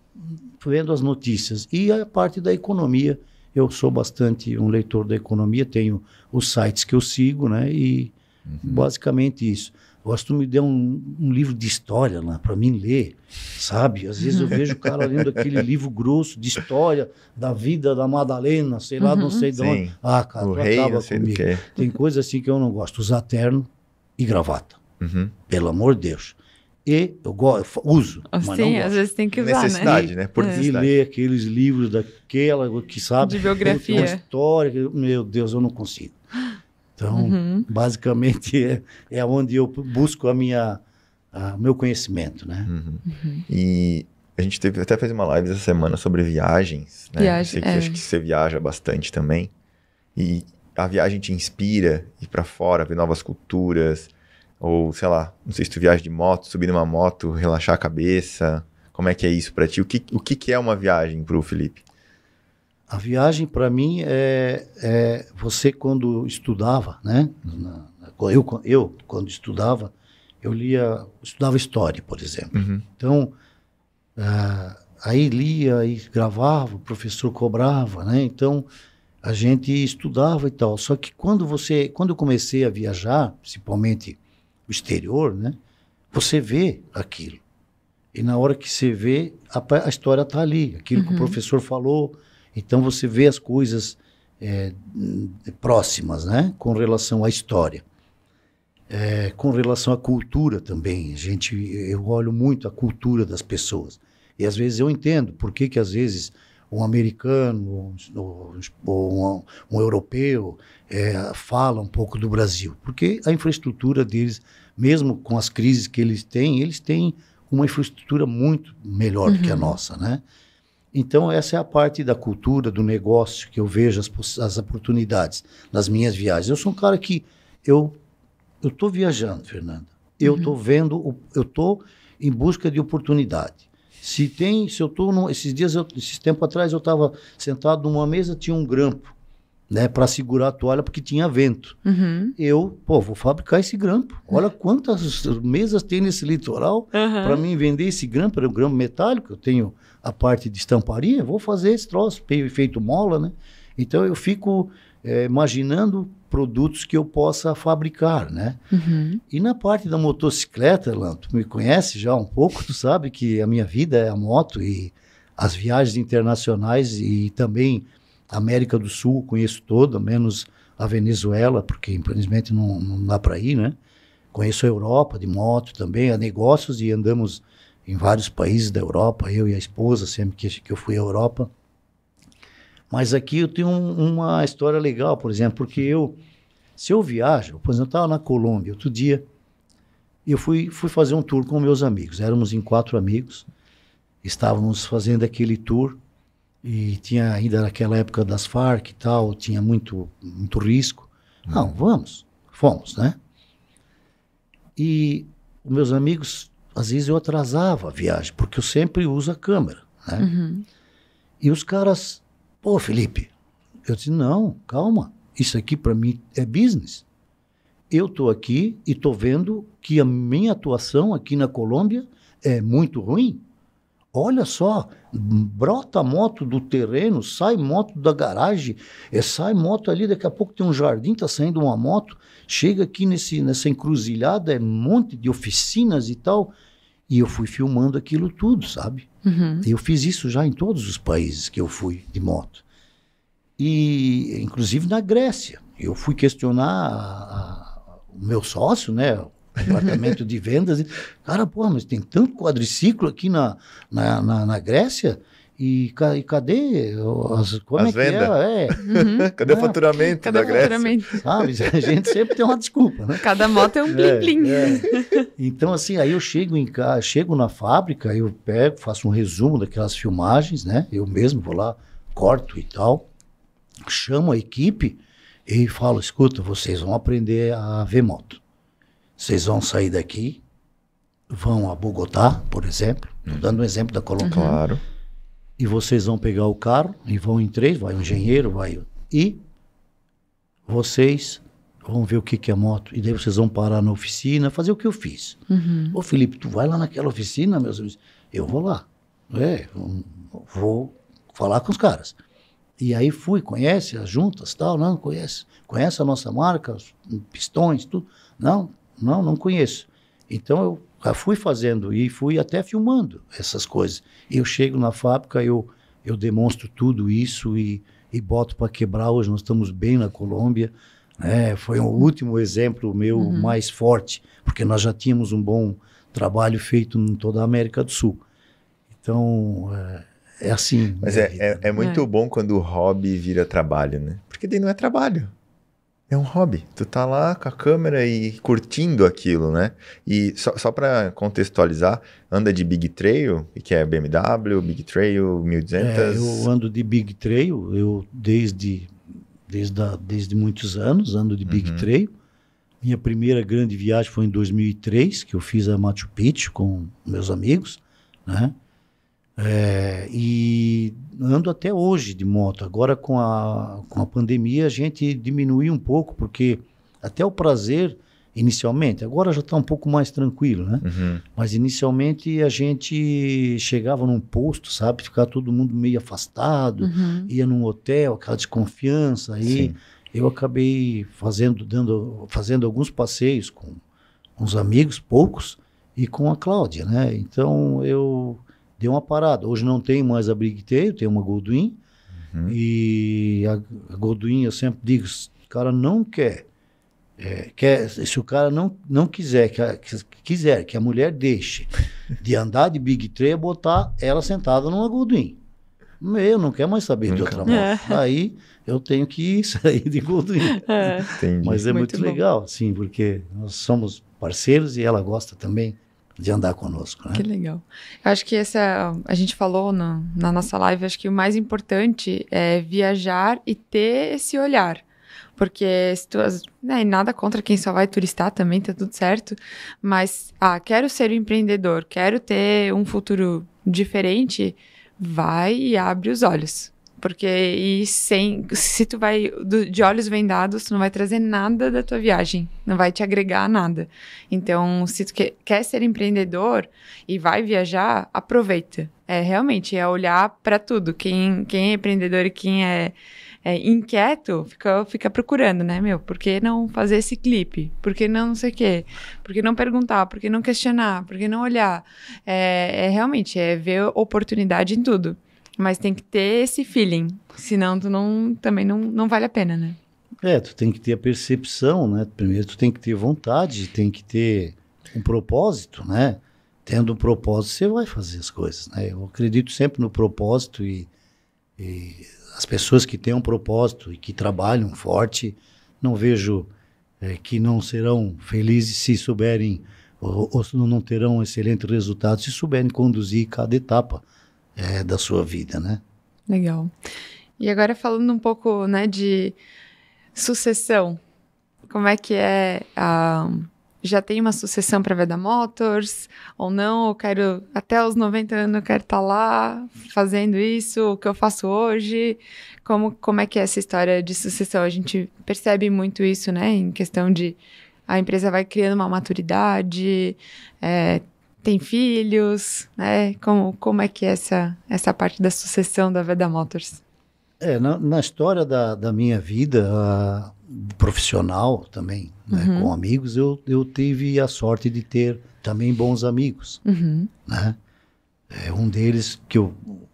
vendo as notícias. E a parte da economia, eu sou bastante um leitor da economia, tenho os sites que eu sigo, né? E basicamente isso. Gosto de me dar um livro de história lá para mim ler, sabe? Às vezes eu vejo o cara lendo aquele livro grosso de história da vida da Madalena, sei lá, não sei de onde. Ah, cara, o rei, acaba não sei comigo. do quê. Tem coisa assim que eu não gosto. Usar terno e gravata. Pelo amor de Deus. E eu uso, mas não Sim, gosto. às vezes tem que usar, Necessidade, né? Por E necessidade. ler aqueles livros daquela que sabe... De biografia. Uma história, meu Deus, eu não consigo. Então, basicamente, é onde eu busco o meu conhecimento, né? E a gente até fez uma live essa semana sobre viagens, né? Acho que você viaja bastante também. E a viagem te inspira ir para fora, ver novas culturas, ou sei lá, não sei se tu viaja de moto, subir numa moto, relaxar a cabeça. Como é que é isso para ti? O que é uma viagem pro Felipe? A viagem, para mim, você quando estudava, né? Eu quando estudava, estudava história, por exemplo. Então, aí lia e gravava, o professor cobrava, né? Então, a gente estudava e tal. Só que quando eu comecei a viajar, principalmente o exterior, né? você vê aquilo. E na hora que você vê, a história está ali. Aquilo que o professor falou. Então você vê as coisas próximas, né? Com relação à história. Com relação à cultura também. Eu olho muito a cultura das pessoas. E às vezes eu entendo por que às vezes um americano ou um europeu fala um pouco do Brasil. Porque a infraestrutura deles, mesmo com as crises que eles têm uma infraestrutura muito melhor do que a nossa, né? Então essa é a parte da cultura, do negócio, que eu vejo as oportunidades nas minhas viagens. Eu sou um cara que eu estou viajando, Fernanda. Eu estou vendo, eu estou em busca de oportunidade. Esses tempos atrás eu estava sentado numa mesa, tinha um grampo, né, para segurar a toalha porque tinha vento. Vou fabricar esse grampo. Olha quantas mesas tem nesse litoral para mim vender esse grampo. Era um grampo metálico, eu tenho a parte de estamparia, vou fazer esse troço, feito mola, né? Então eu fico imaginando produtos que eu possa fabricar, né? E na parte da motocicleta, Elan, tu me conhece já um pouco, tu sabe que a minha vida é a moto e as viagens internacionais e também a América do Sul, conheço toda, menos a Venezuela, porque infelizmente não dá para ir, né? Conheço a Europa de moto também, a negócios, e andamos em vários países da Europa, eu e a esposa, sempre que eu fui à Europa. Mas aqui eu tenho uma história legal, por exemplo, porque se eu viajo, por exemplo, eu estava na Colômbia, outro dia, eu fui fazer um tour com meus amigos, éramos em 4 amigos, estávamos fazendo aquele tour, e tinha ainda naquela época das Farc e tal, tinha muito risco. Não, fomos, né? E os meus amigos, às vezes eu atrasava a viagem, porque eu sempre uso a câmera, né? E os caras, pô, Felipe, eu disse, não, calma, isso aqui para mim é business. Eu estou aqui e estou vendo que a minha atuação aqui na Colômbia é muito ruim. Olha só, brota moto do terreno, sai moto da garagem, sai moto ali, daqui a pouco tem um jardim, está saindo uma moto, chega aqui nessa encruzilhada, é um monte de oficinas e tal, e eu fui filmando aquilo tudo, sabe? Eu fiz isso já em todos os países que eu fui de moto. E, inclusive na Grécia, eu fui questionar o meu sócio, né, o departamento de vendas, e, cara, pô, mas tem tanto quadriciclo aqui na Grécia, e cadê como as vendas? Cadê o faturamento Cadê da o Grécia? faturamento? Sabe, a gente sempre tem uma desculpa, né? Cada moto é um plim-plim. Então, assim, aí eu chego na fábrica, eu faço um resumo daquelas filmagens, né? Eu mesmo vou lá, corto e tal, chamo a equipe e falo, escuta, vocês vão aprender a ver moto. Vocês vão sair daqui, vão a Bogotá, por exemplo, estou dando um exemplo da Colômbia. Claro. E vocês vão pegar o carro e vão em 3, vai um engenheiro, e vocês vão ver o que é moto. E daí vocês vão parar na oficina, fazer o que eu fiz. Ô Felipe, tu vai lá naquela oficina, meus amigos? Eu vou lá. Vou falar com os caras. E aí conhece as juntas, tal? Não, conhece. Conhece a nossa marca, os pistões, tudo? Não conheço. Então eu já fui fazendo e fui até filmando essas coisas. Eu chego na fábrica, eu demonstro tudo isso e boto para quebrar. Hoje nós estamos bem na Colômbia. Foi o último exemplo meu mais forte, porque nós já tínhamos um bom trabalho feito em toda a América do Sul. Então, é assim. Mas é muito bom quando o hobby vira trabalho, né? Porque daí não é trabalho. É um hobby. Tu tá lá com a câmera e curtindo aquilo, né? E só para contextualizar, anda de Big Trail, que é BMW, Big Trail, 1200... eu ando de Big Trail, eu desde muitos anos ando de Big Trail. Minha primeira grande viagem foi em 2003, que eu fiz a Machu Picchu com meus amigos, né? E ando até hoje de moto. Agora com a pandemia a gente diminuiu um pouco, porque até o prazer inicialmente, agora já está um pouco mais tranquilo, né? Mas inicialmente a gente chegava num posto, sabe? Ficava todo mundo meio afastado, ia num hotel, aquela desconfiança. Aí eu acabei fazendo alguns passeios com uns amigos, poucos, e com a Cláudia, né? Então eu dei uma parada. Hoje não tenho mais a Big Tail, tenho uma Goldwyn. E a Goldwyn, eu sempre digo, se o cara não quer, se o cara não quiser, que a mulher deixe de andar de Big Tail, botar ela sentada numa Goldwyn. Eu não quero mais saber de outra moto. Aí eu tenho que sair de Goldwyn. Mas é muito legal, sim, porque nós somos parceiros e ela gosta também de andar conosco, né? Que legal. Eu acho que a gente falou na nossa live, acho que o mais importante é viajar e ter esse olhar. Porque se tu, né, nada contra quem só vai turistar também, tá tudo certo. Mas, quero ser um empreendedor, quero ter um futuro diferente, vai e abre os olhos. Porque se tu vai de olhos vendados, tu não vai trazer nada da tua viagem, não vai te agregar nada. Então, se tu quer ser empreendedor e vai viajar, aproveita. Realmente, é olhar para tudo. Quem é empreendedor e quem é inquieto, fica procurando, né, por que não fazer esse clipe? Por que não sei o quê? Por que não perguntar? Por que não questionar? Por que não olhar? Realmente, ver oportunidade em tudo. Mas tem que ter esse feeling, senão também não vale a pena, né? Tu tem que ter a percepção, né? Primeiro tu tem que ter vontade, tem que ter um propósito, né? Tendo um propósito, você vai fazer as coisas, né? Eu acredito sempre no propósito e as pessoas que têm um propósito e que trabalham forte, não vejo que não serão felizes se souberem, ou não terão excelentes resultados se souberem conduzir cada etapa da sua vida, né? Legal. E agora falando um pouco, né, de sucessão, como é que já tem uma sucessão para a Veda Motors ou não? Eu quero, até os 90 anos, eu quero estar lá fazendo isso, o que eu faço hoje. Como é que é essa história de sucessão? A gente percebe muito isso, né, em questão de a empresa vai criando uma maturidade, tem filhos, né? Como é que é essa parte da sucessão da Veda Motors? Na história da minha vida profissional também, né, com amigos, eu tive a sorte de ter também bons amigos, né? Um deles que eu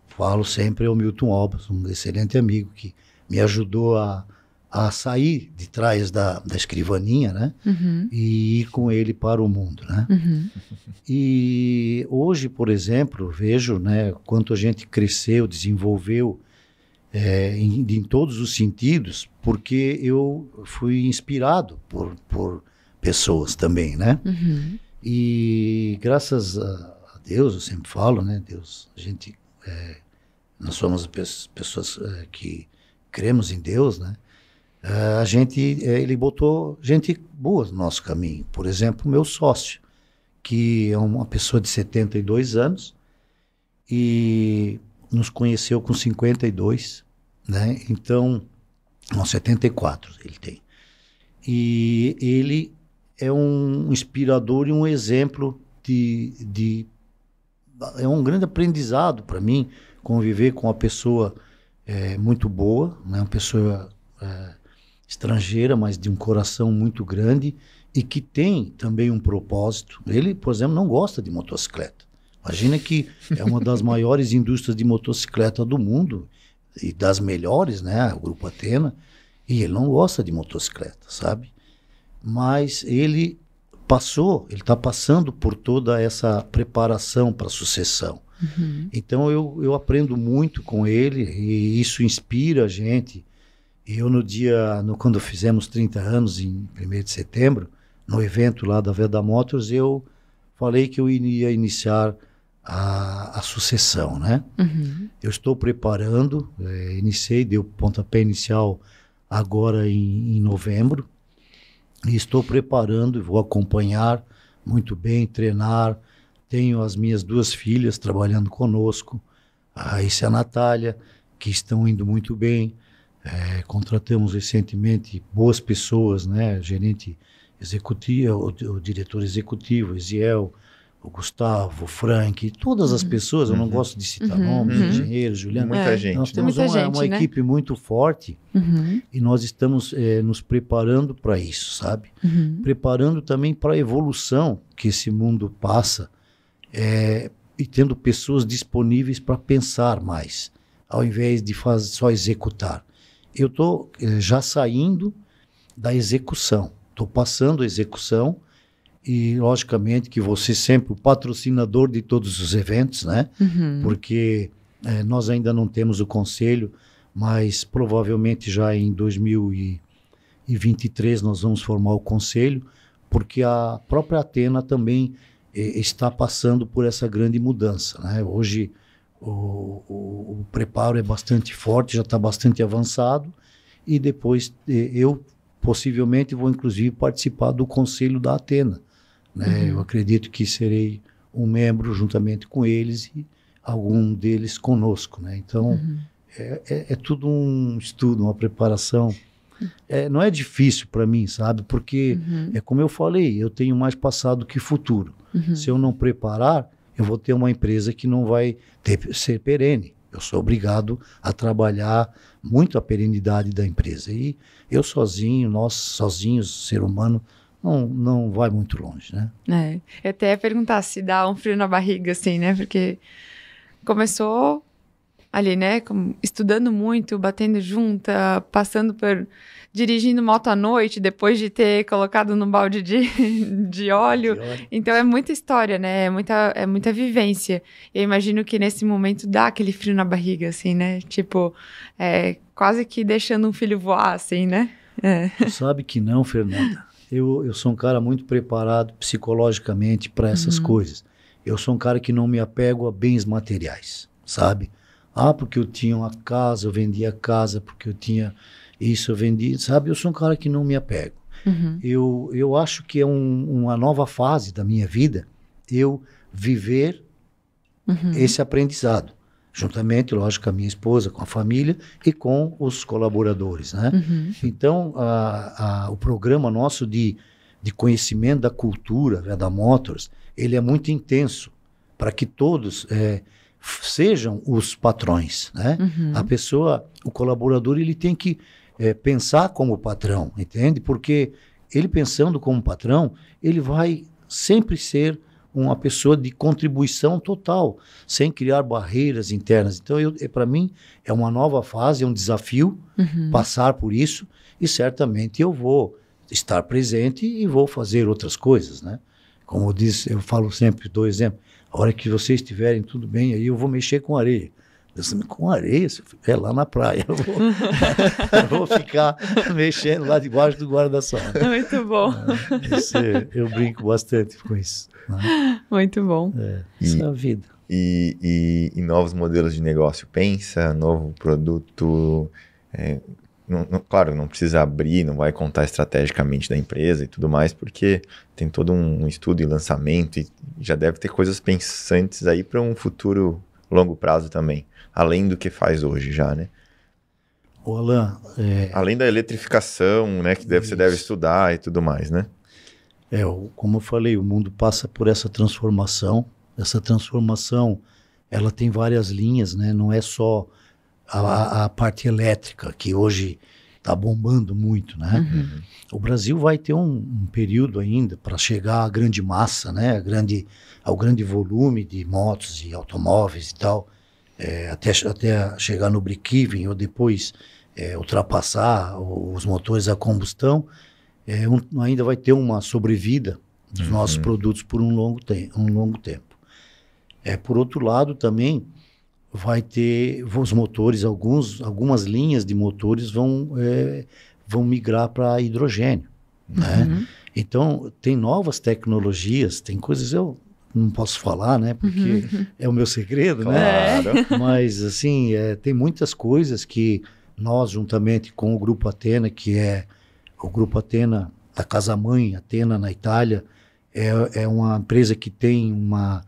falo sempre é o Milton Obas, um excelente amigo que me ajudou a sair de trás da escrivaninha, né? E ir com ele para o mundo, né? E hoje, por exemplo, vejo, né, quanto a gente cresceu, desenvolveu em todos os sentidos, porque eu fui inspirado por pessoas também, né? E graças a Deus, eu sempre falo, né? Deus, nós somos pessoas que cremos em Deus, né? Ele botou gente boa no nosso caminho. Por exemplo, o meu sócio, que é uma pessoa de 72 anos e nos conheceu com 52, né? Então, não, 74 ele tem. E ele é um inspirador e um exemplo é um grande aprendizado para mim conviver com uma pessoa muito boa, né? Uma pessoa estrangeira, mas de um coração muito grande e que tem também um propósito. Ele, por exemplo, não gosta de motocicleta. Imagina que é uma das maiores indústrias de motocicleta do mundo e das melhores, né, o Grupo Athena, e ele não gosta de motocicleta, sabe? Mas ele está passando por toda essa preparação para a sucessão. Então eu aprendo muito com ele e isso inspira a gente. E eu quando fizemos 30 anos, em 1º de setembro, no evento lá da Veda Motors, eu falei que eu iria iniciar a sucessão, né? Eu estou preparando, dei o pontapé inicial agora em novembro, e estou preparando, vou acompanhar muito bem, treinar. Tenho as minhas 2 filhas trabalhando conosco, a Raíssa e a Natália, que estão indo muito bem. Contratamos recentemente boas pessoas, né? Gerente executivo, o diretor executivo, Eziel, o Gustavo, o Frank, todas as pessoas, eu não gosto de citar nomes, engenheiros, Juliano. Muita gente. Nós temos uma equipe muito forte e nós estamos nos preparando para isso, sabe? Preparando também para a evolução que esse mundo passa e tendo pessoas disponíveis para pensar mais, ao invés de só executar. Eu estou já saindo da execução, estou passando a execução. E, logicamente, que você sempre o patrocinador de todos os eventos, né? Porque nós ainda não temos o conselho, mas provavelmente já em 2023 nós vamos formar o conselho, porque a própria Athena também está passando por essa grande mudança, né? Hoje o preparo é bastante forte, já está bastante avançado, e depois eu possivelmente vou, inclusive, participar do conselho da Athena. Eu acredito que serei um membro juntamente com eles e algum deles conosco, né? Então, é tudo um estudo, uma preparação. Não é difícil para mim, sabe? Porque, como eu falei, eu tenho mais passado que futuro. Se eu não preparar, eu vou ter uma empresa que não vai ser perene. Eu sou obrigado a trabalhar muito a perenidade da empresa. E eu sozinho, nós sozinhos, ser humano, não vai muito longe, né? Eu até ia perguntar se dá um frio na barriga, assim, né? Porque começou ali, né? Estudando muito, batendo junta, dirigindo moto à noite, depois de ter colocado num balde de óleo. Então é muita história, né? É muita vivência. Eu imagino que nesse momento dá aquele frio na barriga, assim, né? Tipo, quase que deixando um filho voar, assim, né? Tu sabe que não, Fernanda. Eu sou um cara muito preparado psicologicamente para essas coisas. Eu sou um cara que não me apego a bens materiais, sabe? Porque eu tinha uma casa, eu vendi a casa, porque eu tinha isso, eu vendi, sabe? Eu sou um cara que não me apego. Eu acho que é uma nova fase da minha vida eu viver esse aprendizado. Juntamente, lógico, com a minha esposa, com a família e com os colaboradores, né? Então, o programa nosso de conhecimento da cultura, da Motors, ele é muito intenso para que todos sejam os patrões, né? A pessoa, o colaborador, ele tem que pensar como patrão, entende? Porque ele pensando como patrão, ele vai sempre ser uma pessoa de contribuição total, sem criar barreiras internas. Então, para mim, é uma nova fase, é um desafio passar por isso, e certamente eu vou estar presente e vou fazer outras coisas, né? Como eu disse, eu falo sempre, dou exemplo, a hora que vocês estiverem tudo bem, aí eu vou mexer com areia. Com areia, lá na praia. Eu vou ficar mexendo lá debaixo do guarda-sol. Muito bom. Eu brinco bastante com isso. Né? Muito bom. Isso é a vida. E novos modelos de negócio, pensa, novo produto. Claro, não precisa abrir, não vai contar estrategicamente da empresa e tudo mais, porque tem todo um estudo e lançamento e já deve ter coisas pensantes aí para um futuro longo prazo também. Além do que faz hoje já, né? Alan... Além da eletrificação, né? Que você deve estudar e tudo mais, né? Como eu falei, o mundo passa por essa transformação. Essa transformação, ela tem várias linhas, né? Não é só a parte elétrica, que hoje está bombando muito, né? O Brasil vai ter um período ainda para chegar à grande massa, né? Ao grande volume de motos e automóveis e tal. Até chegar no break-even ou depois ultrapassar os motores a combustão, ainda vai ter uma sobrevida dos nossos produtos por um longo tempo. Por outro lado, também vai ter os motores, algumas linhas de motores vão migrar para hidrogênio, né? Então, tem novas tecnologias, tem coisas eu não posso falar, né? Porque é o meu segredo, claro, né? Mas, assim, tem muitas coisas que nós, juntamente com o Grupo Athena, que é o Grupo Athena da Casa-Mãe, Athena na Itália, é uma empresa que tem uma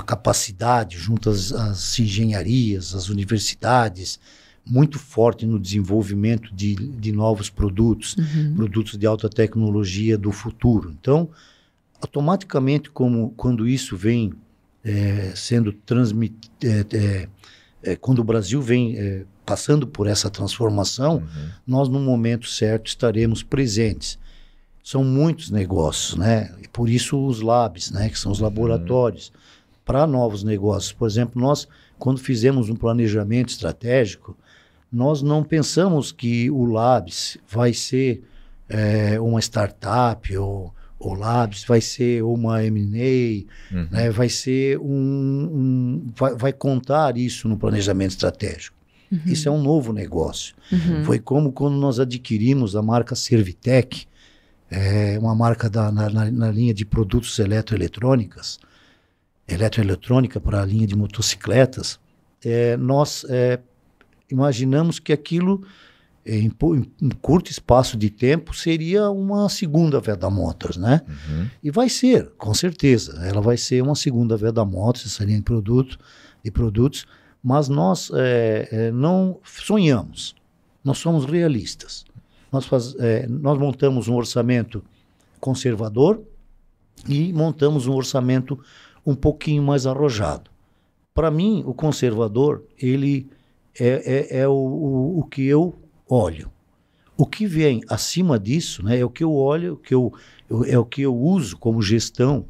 capacidade junto às engenharias, às universidades, muito forte no desenvolvimento de novos produtos, produtos de alta tecnologia do futuro. Então, automaticamente, quando isso vem sendo transmitido, quando o Brasil vem passando por essa transformação, nós, no momento certo, estaremos presentes. São muitos negócios, né? E por isso os labs, né? Que são os laboratórios para novos negócios. Por exemplo, nós, quando fizemos um planejamento estratégico, nós não pensamos que o Labs vai ser uma startup ou Labs vai ser uma M&A, né? Vai ser vai contar isso no planejamento estratégico. Isso é um novo negócio. Foi como quando nós adquirimos a marca Servitec, uma marca na linha de produtos eletroeletrônica para a linha de motocicletas. Nós imaginamos que aquilo, em curto espaço de tempo, seria uma segunda VEDA Motors, né? E vai ser, com certeza. Ela vai ser uma segunda VEDA Motors, essa linha de produtos, mas nós não sonhamos, nós somos realistas. Nós montamos um orçamento conservador e montamos um orçamento um pouquinho mais arrojado. Para mim, o conservador, ele é o que eu olho. O que vem acima disso, né, é o que eu olho, é o que eu uso como gestão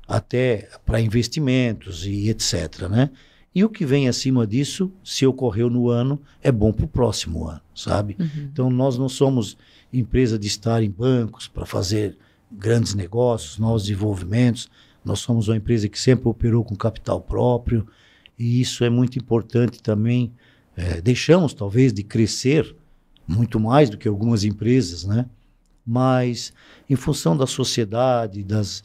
até para investimentos e etc., né? E o que vem acima disso, se ocorreu no ano, é bom para o próximo ano, sabe? Então, nós não somos empresa de estar em bancos para fazer grandes negócios, novos desenvolvimentos. Nós somos uma empresa que sempre operou com capital próprio, e isso é muito importante também. Deixamos, talvez, de crescer muito mais do que algumas empresas, né? Mas, em função da sociedade, das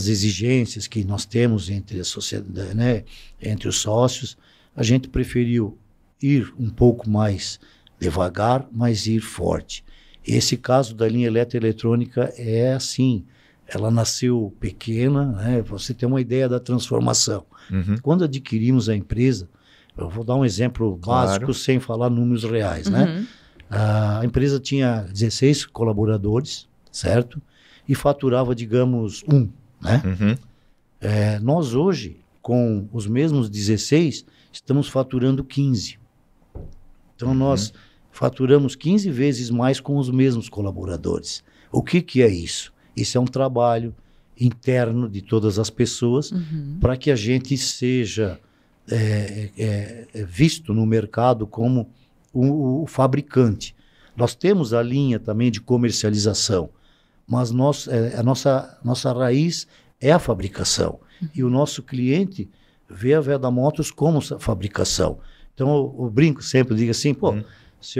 exigências que nós temos entre a sociedade, né, entre os sócios, a gente preferiu ir um pouco mais devagar, mas ir forte. Esse caso da linha eletroeletrônica é assim, ela nasceu pequena, né, pra você ter uma ideia da transformação. Quando adquirimos a empresa, eu vou dar um exemplo básico, sem falar números reais, né? A empresa tinha 16 colaboradores, certo? E faturava, digamos, né? Nós hoje, com os mesmos 16, estamos faturando 15. Então, nós faturamos 15 vezes mais com os mesmos colaboradores. O que é isso? Isso é um trabalho interno de todas as pessoas para que a gente seja visto no mercado como o fabricante. Nós temos a linha também de comercialização, mas a nossa raiz é a fabricação. E o nosso cliente vê a VEDA Motors como fabricação. Então, eu brinco sempre, digo assim, se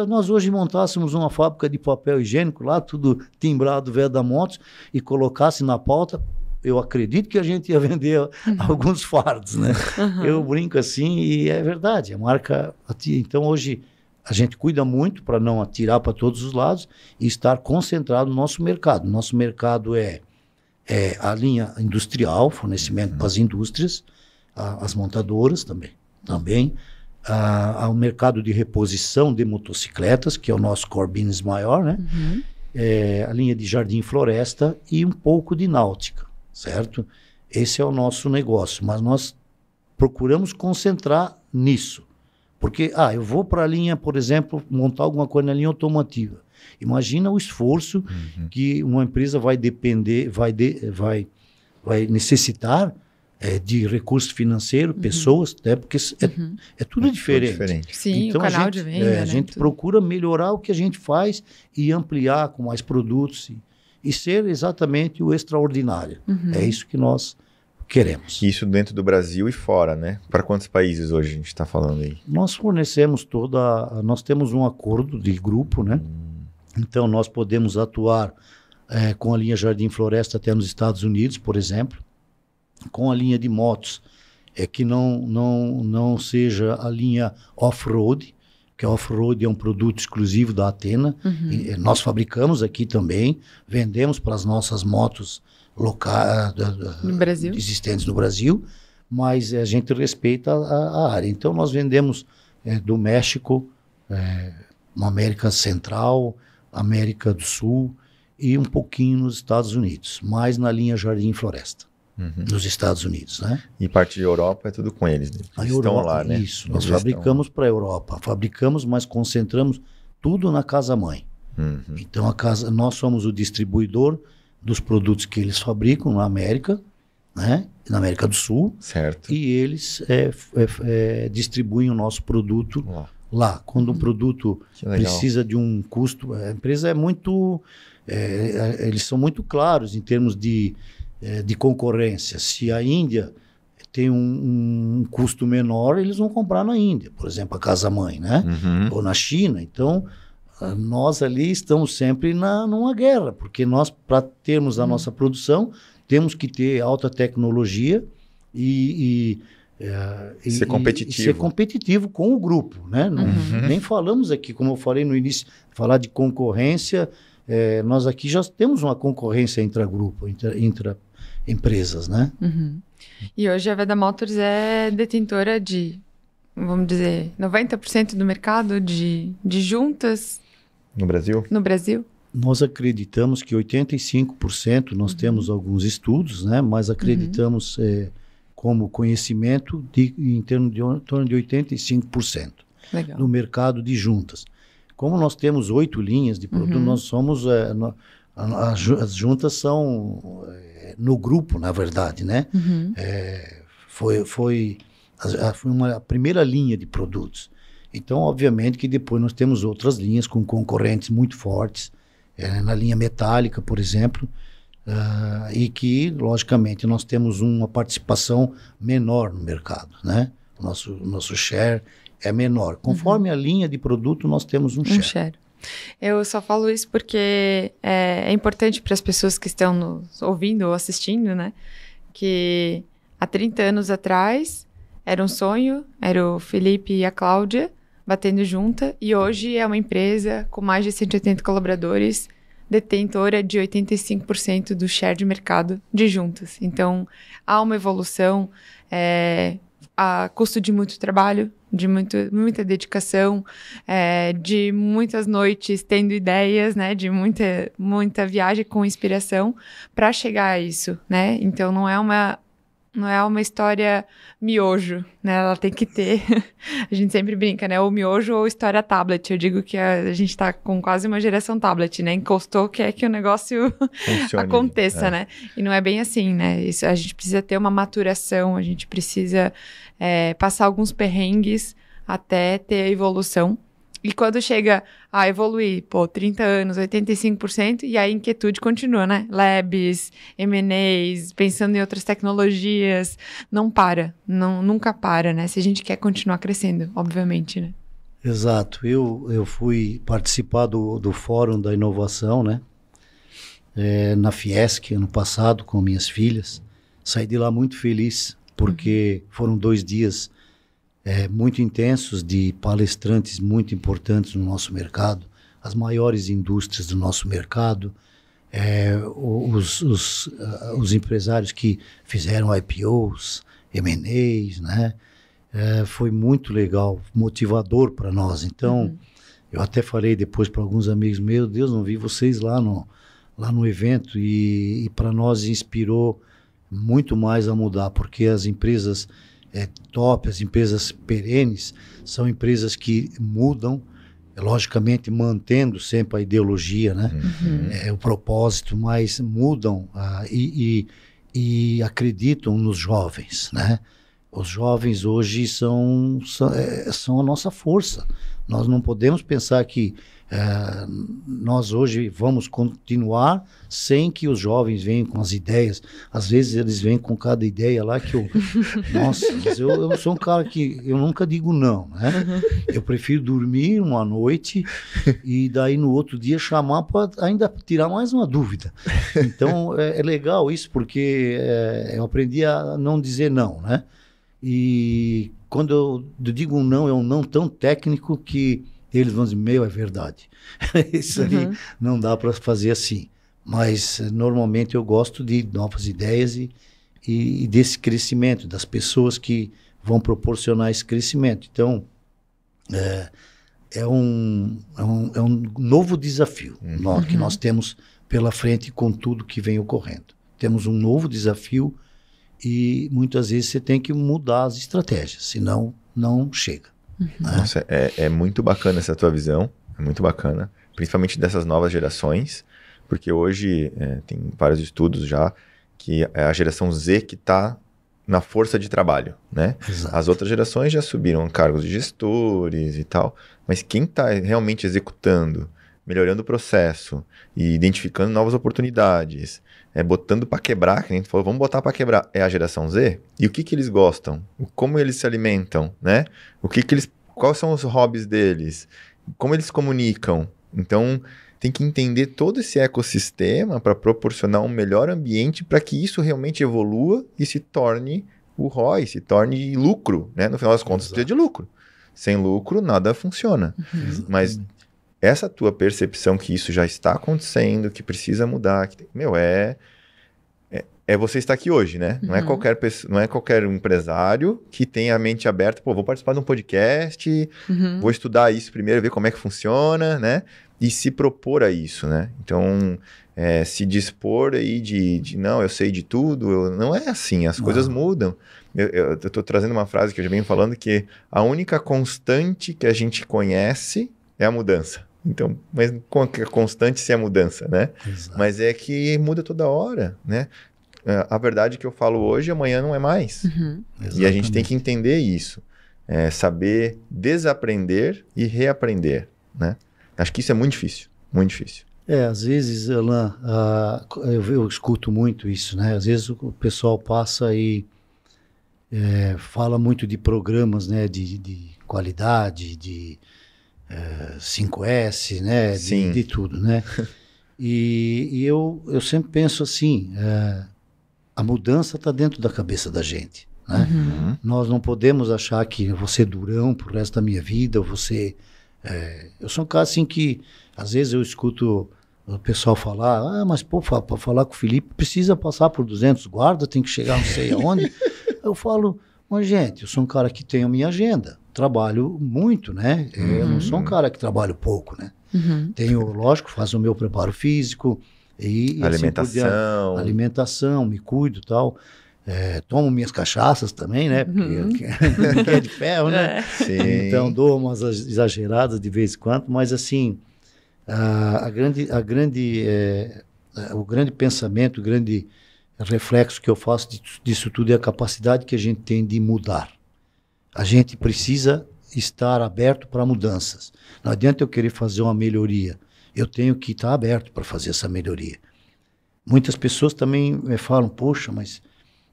nós hoje montássemos uma fábrica de papel higiênico lá, tudo timbrado VEDA Motors, e colocasse na pauta, eu acredito que a gente ia vender alguns fardos, né? Eu brinco assim e é verdade, a marca... Então, hoje, a gente cuida muito para não atirar para todos os lados e estar concentrado no nosso mercado. Nosso mercado é a linha industrial, fornecimento para as indústrias, as montadoras também. O mercado de reposição de motocicletas, que é o nosso core business maior, né? A linha de jardim e floresta e um pouco de náutica, certo? Esse é o nosso negócio, mas nós procuramos concentrar nisso. Porque, eu vou para a linha, por exemplo, montar alguma coisa na linha automotiva. Imagina o esforço que uma empresa vai depender, vai necessitar de recurso financeiro, pessoas, né? Porque é tudo diferente. Sim, então, o canal de venda, a gente procura melhorar o que a gente faz e ampliar com mais produtos e ser exatamente o extraordinário. É isso que nós queremos. Isso dentro do Brasil e fora, né? Para quantos países hoje a gente está falando aí? Nós fornecemos nós temos um acordo de grupo, né? Então, nós podemos atuar com a linha Jardim Floresta até nos Estados Unidos, por exemplo, com a linha de motos, que não seja a linha off-road, que a off-road é um produto exclusivo da Athena. E nós fabricamos aqui também, vendemos para as nossas motos locais existentes no Brasil, mas a gente respeita a área. Então, nós vendemos do México, na América Central, América do Sul, e um pouquinho nos Estados Unidos, mais na linha Jardim Floresta, nos Estados Unidos, né? E parte de Europa é tudo com eles, né? A Eles Europa, estão lá, né? isso, nós Eles fabricamos para a Europa, fabricamos, mas concentramos tudo na casa-mãe. Então, nós somos o distribuidor dos produtos que eles fabricam na América, né? Na América do Sul, certo. e eles distribuem o nosso produto lá. Quando um produto precisa de um custo, a empresa é muito... eles são muito claros em termos de concorrência. Se a Índia tem um custo menor, eles vão comprar na Índia, por exemplo, a casa-mãe, né? Ou na China. Então, nós ali estamos sempre numa guerra, porque nós, para termos a nossa produção, temos que ter alta tecnologia e ser competitivo. E ser competitivo com o grupo, né? Nem falamos aqui, como eu falei no início, falar de concorrência, nós aqui já temos uma concorrência intra-grupo, intra-empresas, né? E hoje a Veda Motors é detentora de, vamos dizer, 90% do mercado de juntas no Brasil? No Brasil? Nós acreditamos que 85%, nós temos alguns estudos, né? Mas acreditamos como conhecimento em torno de 85% no mercado de juntas. Como nós temos 8 linhas de produto, nós somos... as juntas são no grupo, na verdade, né? Foi uma primeira linha de produtos. Então, obviamente que depois nós temos outras linhas com concorrentes muito fortes, na linha metálica, por exemplo, e que, logicamente, nós temos uma participação menor no mercado, né? Nosso share é menor. Conforme a linha de produto, nós temos um share. Eu só falo isso porque é importante para as pessoas que estão nos ouvindo ou assistindo, né? Que há 30 anos atrás era um sonho, era o Felipe e a Cláudia batendo junta, e hoje é uma empresa com mais de 180 colaboradores, detentora de 85% do share de mercado de juntas. Então, há uma evolução, a custo de muito trabalho, de muita dedicação, de muitas noites tendo ideias, né, de muita viagem com inspiração para chegar a isso, né? Então, não é uma história miojo, né? Ela tem que ter... A gente sempre brinca, né? Ou miojo ou história tablet. Eu digo que a gente tá com quase uma geração tablet, né? Encostou, quer que o negócio aconteça, né? E não é bem assim, né? Isso, a gente precisa ter uma maturação, a gente precisa passar alguns perrengues até ter a evolução. E quando chega a evoluir, 30 anos, 85%, e a inquietude continua, né? Labs, M&As, pensando em outras tecnologias, não para, nunca para, né? Se a gente quer continuar crescendo, obviamente, né? Exato. Eu fui participar do Fórum da Inovação, né? Na Fiesc, ano passado, com minhas filhas. Saí de lá muito feliz, porque foram 2 dias muito intensos de palestrantes muito importantes no nosso mercado, as maiores indústrias do nosso mercado, os empresários que fizeram IPOs, M&As, né? Foi muito legal, motivador para nós. Então, eu até falei depois para alguns amigos, meu Deus, não vi vocês lá no evento, e para nós inspirou muito mais a mudar, porque as empresas top, as empresas perenes, são empresas que mudam, logicamente mantendo sempre a ideologia, né? O propósito, mas mudam e acreditam nos jovens, né? Os jovens hoje são a nossa força. Nós não podemos pensar que nós hoje vamos continuar sem que os jovens venham com as ideias. Às vezes eles vêm com cada ideia lá que nossa, mas eu sou um cara que eu nunca digo não, né? Eu prefiro dormir uma noite e daí no outro dia chamar para ainda tirar mais uma dúvida. Então é legal isso, porque eu aprendi a não dizer não, né? E quando eu digo um não, é um não tão técnico que eles vão dizer, é verdade. Isso aí não dá para fazer assim. Mas, normalmente, eu gosto de novas ideias e desse crescimento, das pessoas que vão proporcionar esse crescimento. Então, é um novo desafio que nós temos pela frente com tudo que vem ocorrendo. Temos um novo desafio e muitas vezes você tem que mudar as estratégias, senão não chega. Né? Nossa, é muito bacana essa tua visão, é muito bacana, principalmente dessas novas gerações, porque hoje tem vários estudos já que é a geração Z que está na força de trabalho, né? Exato. As outras gerações já subiram cargos de gestores e tal, mas quem está realmente executando, melhorando o processo e identificando novas oportunidades, botando para quebrar, que a gente falou, vamos botar para quebrar, é a geração Z. E o que eles gostam? Como eles se alimentam, né? Quais são os hobbies deles? Como eles comunicam? Então, tem que entender todo esse ecossistema para proporcionar um melhor ambiente para que isso realmente evolua e se torne o ROI, se torne lucro, né? No final das contas, precisa de lucro. Sem lucro, nada funciona. Mas essa tua percepção que isso já está acontecendo, que precisa mudar, é você estar aqui hoje, né? Não é qualquer pessoa, não é qualquer empresário que tenha a mente aberta, vou participar de um podcast, vou estudar isso primeiro, ver como é que funciona, né? E se propor a isso, né? Então, se dispor aí de não, eu sei de tudo, não é assim, as coisas mudam. Eu tô trazendo uma frase que eu já venho falando, que a única constante que a gente conhece é a mudança. Então, mas com a constante se é a mudança, né? Exato. Mas é que muda toda hora, né? A verdade que eu falo hoje, amanhã não é mais. E a gente tem que entender isso. Saber desaprender e reaprender, né? Acho que isso é muito difícil, muito difícil. Às vezes, Alan, eu escuto muito isso, né? Às vezes o pessoal passa e fala muito de programas, né? De qualidade, de 5S, né? De tudo, né? E eu sempre penso assim, a mudança está dentro da cabeça da gente, né? Nós não podemos achar que eu vou ser durão pro resto da minha vida, eu sou um cara assim que, às vezes eu escuto o pessoal falar, mas pô, para falar com o Felipe precisa passar por 200 guardas, tem que chegar não sei aonde. Eu falo, mas gente, eu sou um cara que tem a minha agenda, trabalho muito, né? Eu não sou um cara que trabalho pouco, né? Tenho, lógico, faço o meu preparo físico e alimentação. Assim, alimentação, me cuido e tal. Tomo minhas cachaças também, né? Porque ninguém é de ferro, né? Sim. Então dou umas exageradas de vez em quando, mas assim, o grande pensamento, o grande reflexo que eu faço disso tudo é a capacidade que a gente tem de mudar. A gente precisa estar aberto para mudanças. Não adianta eu querer fazer uma melhoria. Eu tenho que estar aberto para fazer essa melhoria. Muitas pessoas também falam, poxa, mas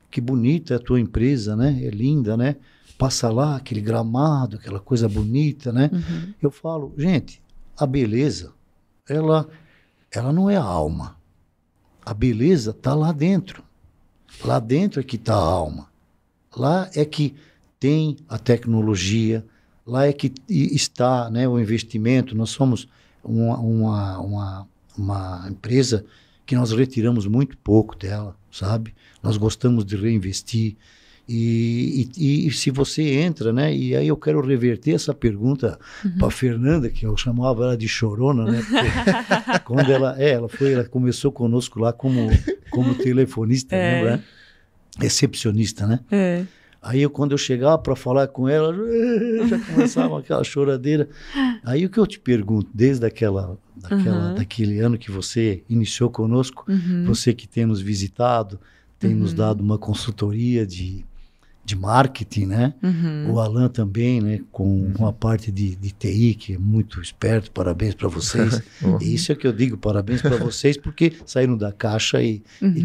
que bonita é a tua empresa, né? É linda, né? Passa lá, aquele gramado, aquela coisa bonita, né? Eu falo, gente, a beleza, ela não é a alma. A beleza está lá dentro. Lá dentro é que está a alma. Lá é que tem a tecnologia, lá é que está, né, o investimento. Nós somos uma empresa que nós retiramos muito pouco dela, sabe? Nós gostamos de reinvestir. E se você entra, né? E aí eu quero reverter essa pergunta para a Fernanda, que eu chamava ela de chorona, né? Porque quando ela começou conosco lá como telefonista, lembra? Recepcionista, né? Aí quando eu chegava para falar com ela, já começava aquela choradeira. Aí o que eu te pergunto, desde daquele ano que você iniciou conosco, você que tem nos visitado, tem nos dado uma consultoria de marketing, né? O Alan também, né? Com uma parte de TI, que é muito esperto, parabéns para vocês. E isso é que eu digo, parabéns para vocês, porque saíram da caixa e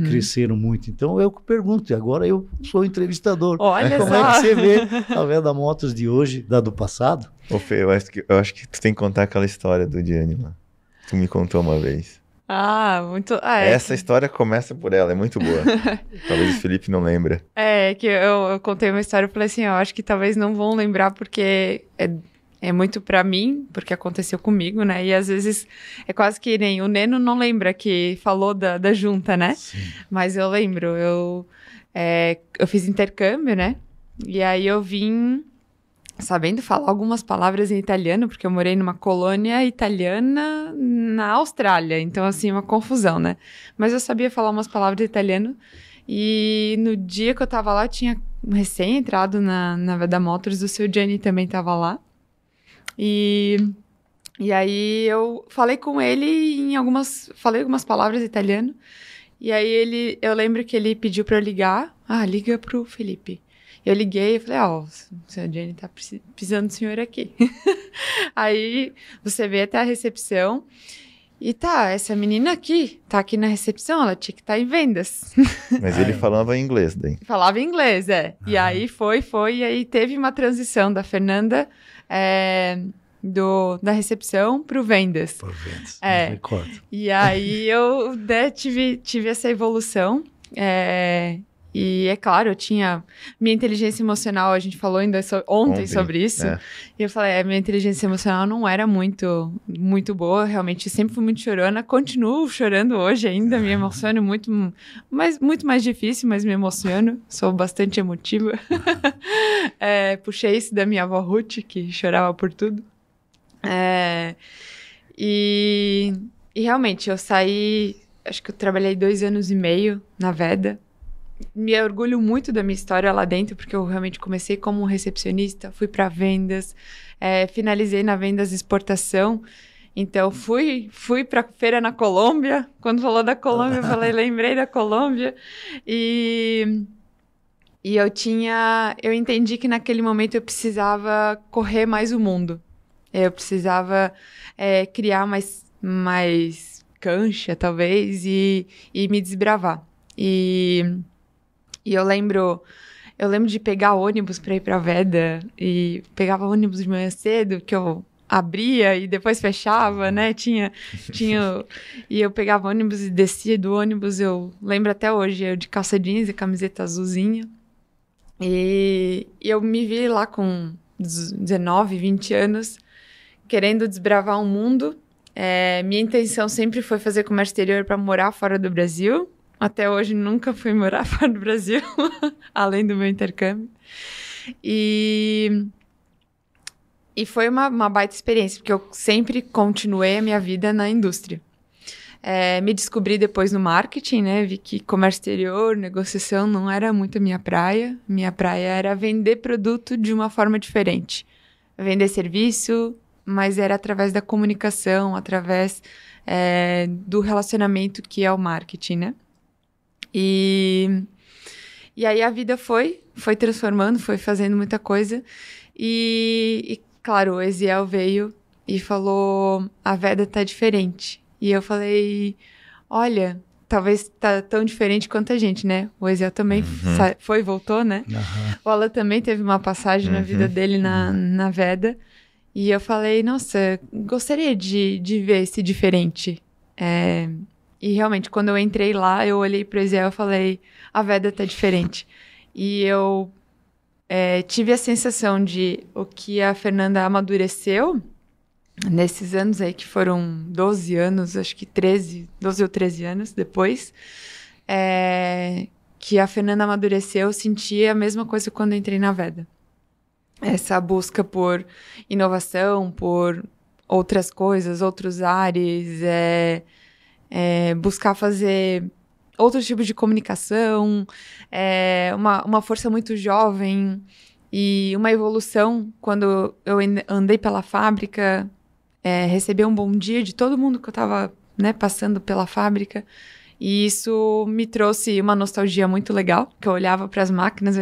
cresceram muito. Então eu pergunto, e agora eu sou entrevistador. Olha como só. É que você vê a Veda Motors de hoje, da do passado? Ô Fê, eu acho que tu tem que contar aquela história do Gianni lá. Tu me contou uma vez. Muito... Essa história começa por ela, é muito boa. Talvez o Felipe não lembra. Que eu contei uma história e falei assim, eu acho que talvez não vão lembrar porque é muito pra mim, porque aconteceu comigo, né? E às vezes é quase que nem o Neno não lembra que falou da junta, né? Sim. Mas eu lembro, eu fiz intercâmbio, né? E aí eu vim sabendo falar algumas palavras em italiano, porque eu morei numa colônia italiana na Austrália, então, assim, uma confusão, né? Mas eu sabia falar umas palavras de italiano, e no dia que eu tava lá, eu tinha recém-entrado na Veda Motors, o seu Gianni também tava lá, e aí eu falei com ele falei algumas palavras em italiano, e aí eu lembro que ele pediu pra eu ligar, liga pro Felipe. Eu liguei e falei, o senhor Gianni tá precisando do senhor aqui. Aí você veio até a recepção e essa menina aqui, tá aqui na recepção, ela tinha que estar em vendas. Mas ele falava inglês daí. Falava inglês, E aí foi, e aí teve uma transição da Fernanda da recepção pro vendas. Por vendas, recordo. E aí eu tive essa evolução, e é claro, eu tinha minha inteligência emocional, a gente falou ainda ontem sobre isso, e eu falei, minha inteligência emocional não era muito, muito boa, realmente, eu sempre fui muito chorona, continuo chorando hoje ainda, me emociono muito mais difícil, mas me emociono, sou bastante emotiva. Puxei isso da minha avó Ruth, que chorava por tudo. E realmente, eu saí, acho que eu trabalhei 2 anos e meio na Veda. Me orgulho muito da minha história lá dentro, porque eu realmente comecei como recepcionista, fui para vendas, finalizei na vendas de exportação. Então, fui para feira na Colômbia. Quando falou da Colômbia, eu lembrei da Colômbia. E eu entendi que naquele momento eu precisava correr mais o mundo. Eu precisava criar mais cancha, talvez, e me desbravar. E eu lembro de pegar ônibus para ir para a Veda, e pegava ônibus de manhã cedo, que eu abria e depois fechava, né? E eu pegava ônibus e descia do ônibus, eu lembro até hoje, eu de calça jeans e camiseta azulzinha. E eu me vi lá com 19, 20 anos, querendo desbravar o mundo. Minha intenção sempre foi fazer comércio exterior para morar fora do Brasil. Até hoje nunca fui morar fora do Brasil, além do meu intercâmbio. E foi uma baita experiência, porque eu sempre continuei a minha vida na indústria. Me descobri depois no marketing, né? Vi que comércio exterior, negociação não era muito a minha praia. Minha praia era vender produto de uma forma diferente. Vender serviço, mas era através da comunicação, através do relacionamento que é o marketing, né? E aí a vida foi transformando, foi fazendo muita coisa. E claro, o Eziel veio e falou, a Veda tá diferente. E eu falei, olha, talvez tá tão diferente quanto a gente, né? O Eziel também foi e voltou, né? O Alan também teve uma passagem na vida dele na Veda. E eu falei, nossa, gostaria de ver esse diferente. E realmente, quando eu entrei lá, eu olhei pro Eziel e falei, a Veda tá diferente. E eu tive a sensação de o que a Fernanda amadureceu nesses anos aí, que foram 12 anos, acho que 12 ou 13 anos depois, que a Fernanda amadureceu, eu senti a mesma coisa quando eu entrei na Veda. Essa busca por inovação, por outras coisas, outros ares, buscar fazer outros tipos de comunicação, uma força muito jovem e uma evolução. Quando eu andei pela fábrica, recebi um bom dia de todo mundo que eu estava, né, passando pela fábrica, e isso me trouxe uma nostalgia muito legal, que eu olhava para as máquinas,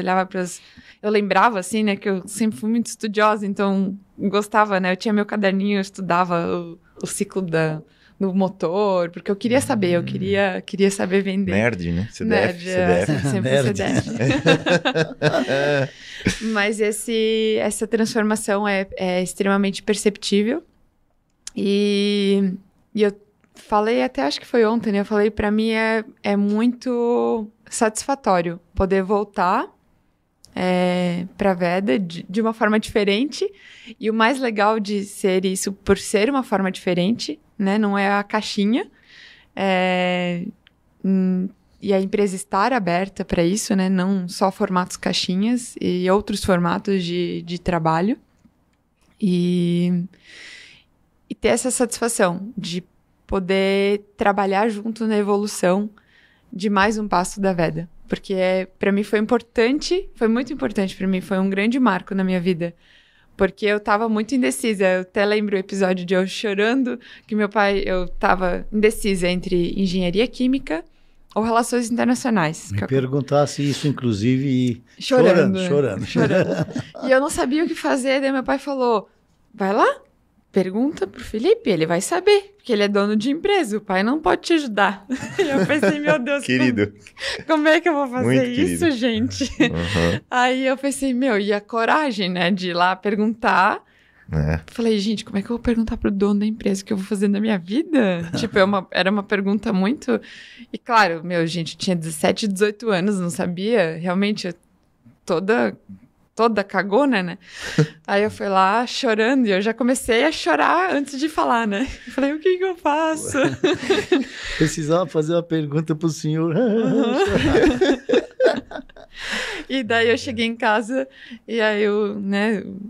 eu lembrava, assim, né, que eu sempre fui muito estudiosa, então gostava, né, eu tinha meu caderninho, eu estudava o ciclo do motor, porque eu queria saber, eu queria saber vender. Nerd, né? CDF. Sempre Nerd. CDF. Mas essa transformação é extremamente perceptível. E eu falei, até acho que foi ontem, né? Eu falei, para mim é muito satisfatório poder voltar para a Veda de uma forma diferente. E o mais legal de ser isso, por ser uma forma diferente, né? Não é a caixinha. E a empresa estar aberta para isso, né? Não só formatos caixinhas e outros formatos de trabalho. E ter essa satisfação de poder trabalhar junto na evolução de mais um passo da Veda. Porque para mim foi importante, foi muito importante para mim, foi um grande marco na minha vida. Porque eu tava muito indecisa. Eu até lembro o episódio de eu chorando, que eu tava indecisa entre engenharia química ou relações internacionais. Me perguntasse isso, inclusive, e chorando. E eu não sabia o que fazer, daí meu pai falou, vai lá, pergunta pro Felipe, ele vai saber, porque ele é dono de empresa, o pai não pode te ajudar. E eu pensei, meu Deus, querido. Como é que eu vou fazer Muito isso, querido. gente? Uhum. Aí eu pensei, e a coragem, né, de ir lá perguntar. Falei, gente, como é que eu vou perguntar pro dono da empresa o que eu vou fazer na minha vida? Tipo, era uma pergunta muito... E claro, gente, eu tinha 17, 18 anos, não sabia, realmente, toda cagona, né? Aí eu fui lá chorando e eu já comecei a chorar antes de falar, né? Eu falei, o que eu faço? Precisava fazer uma pergunta pro senhor. E daí eu cheguei em casa e aí eu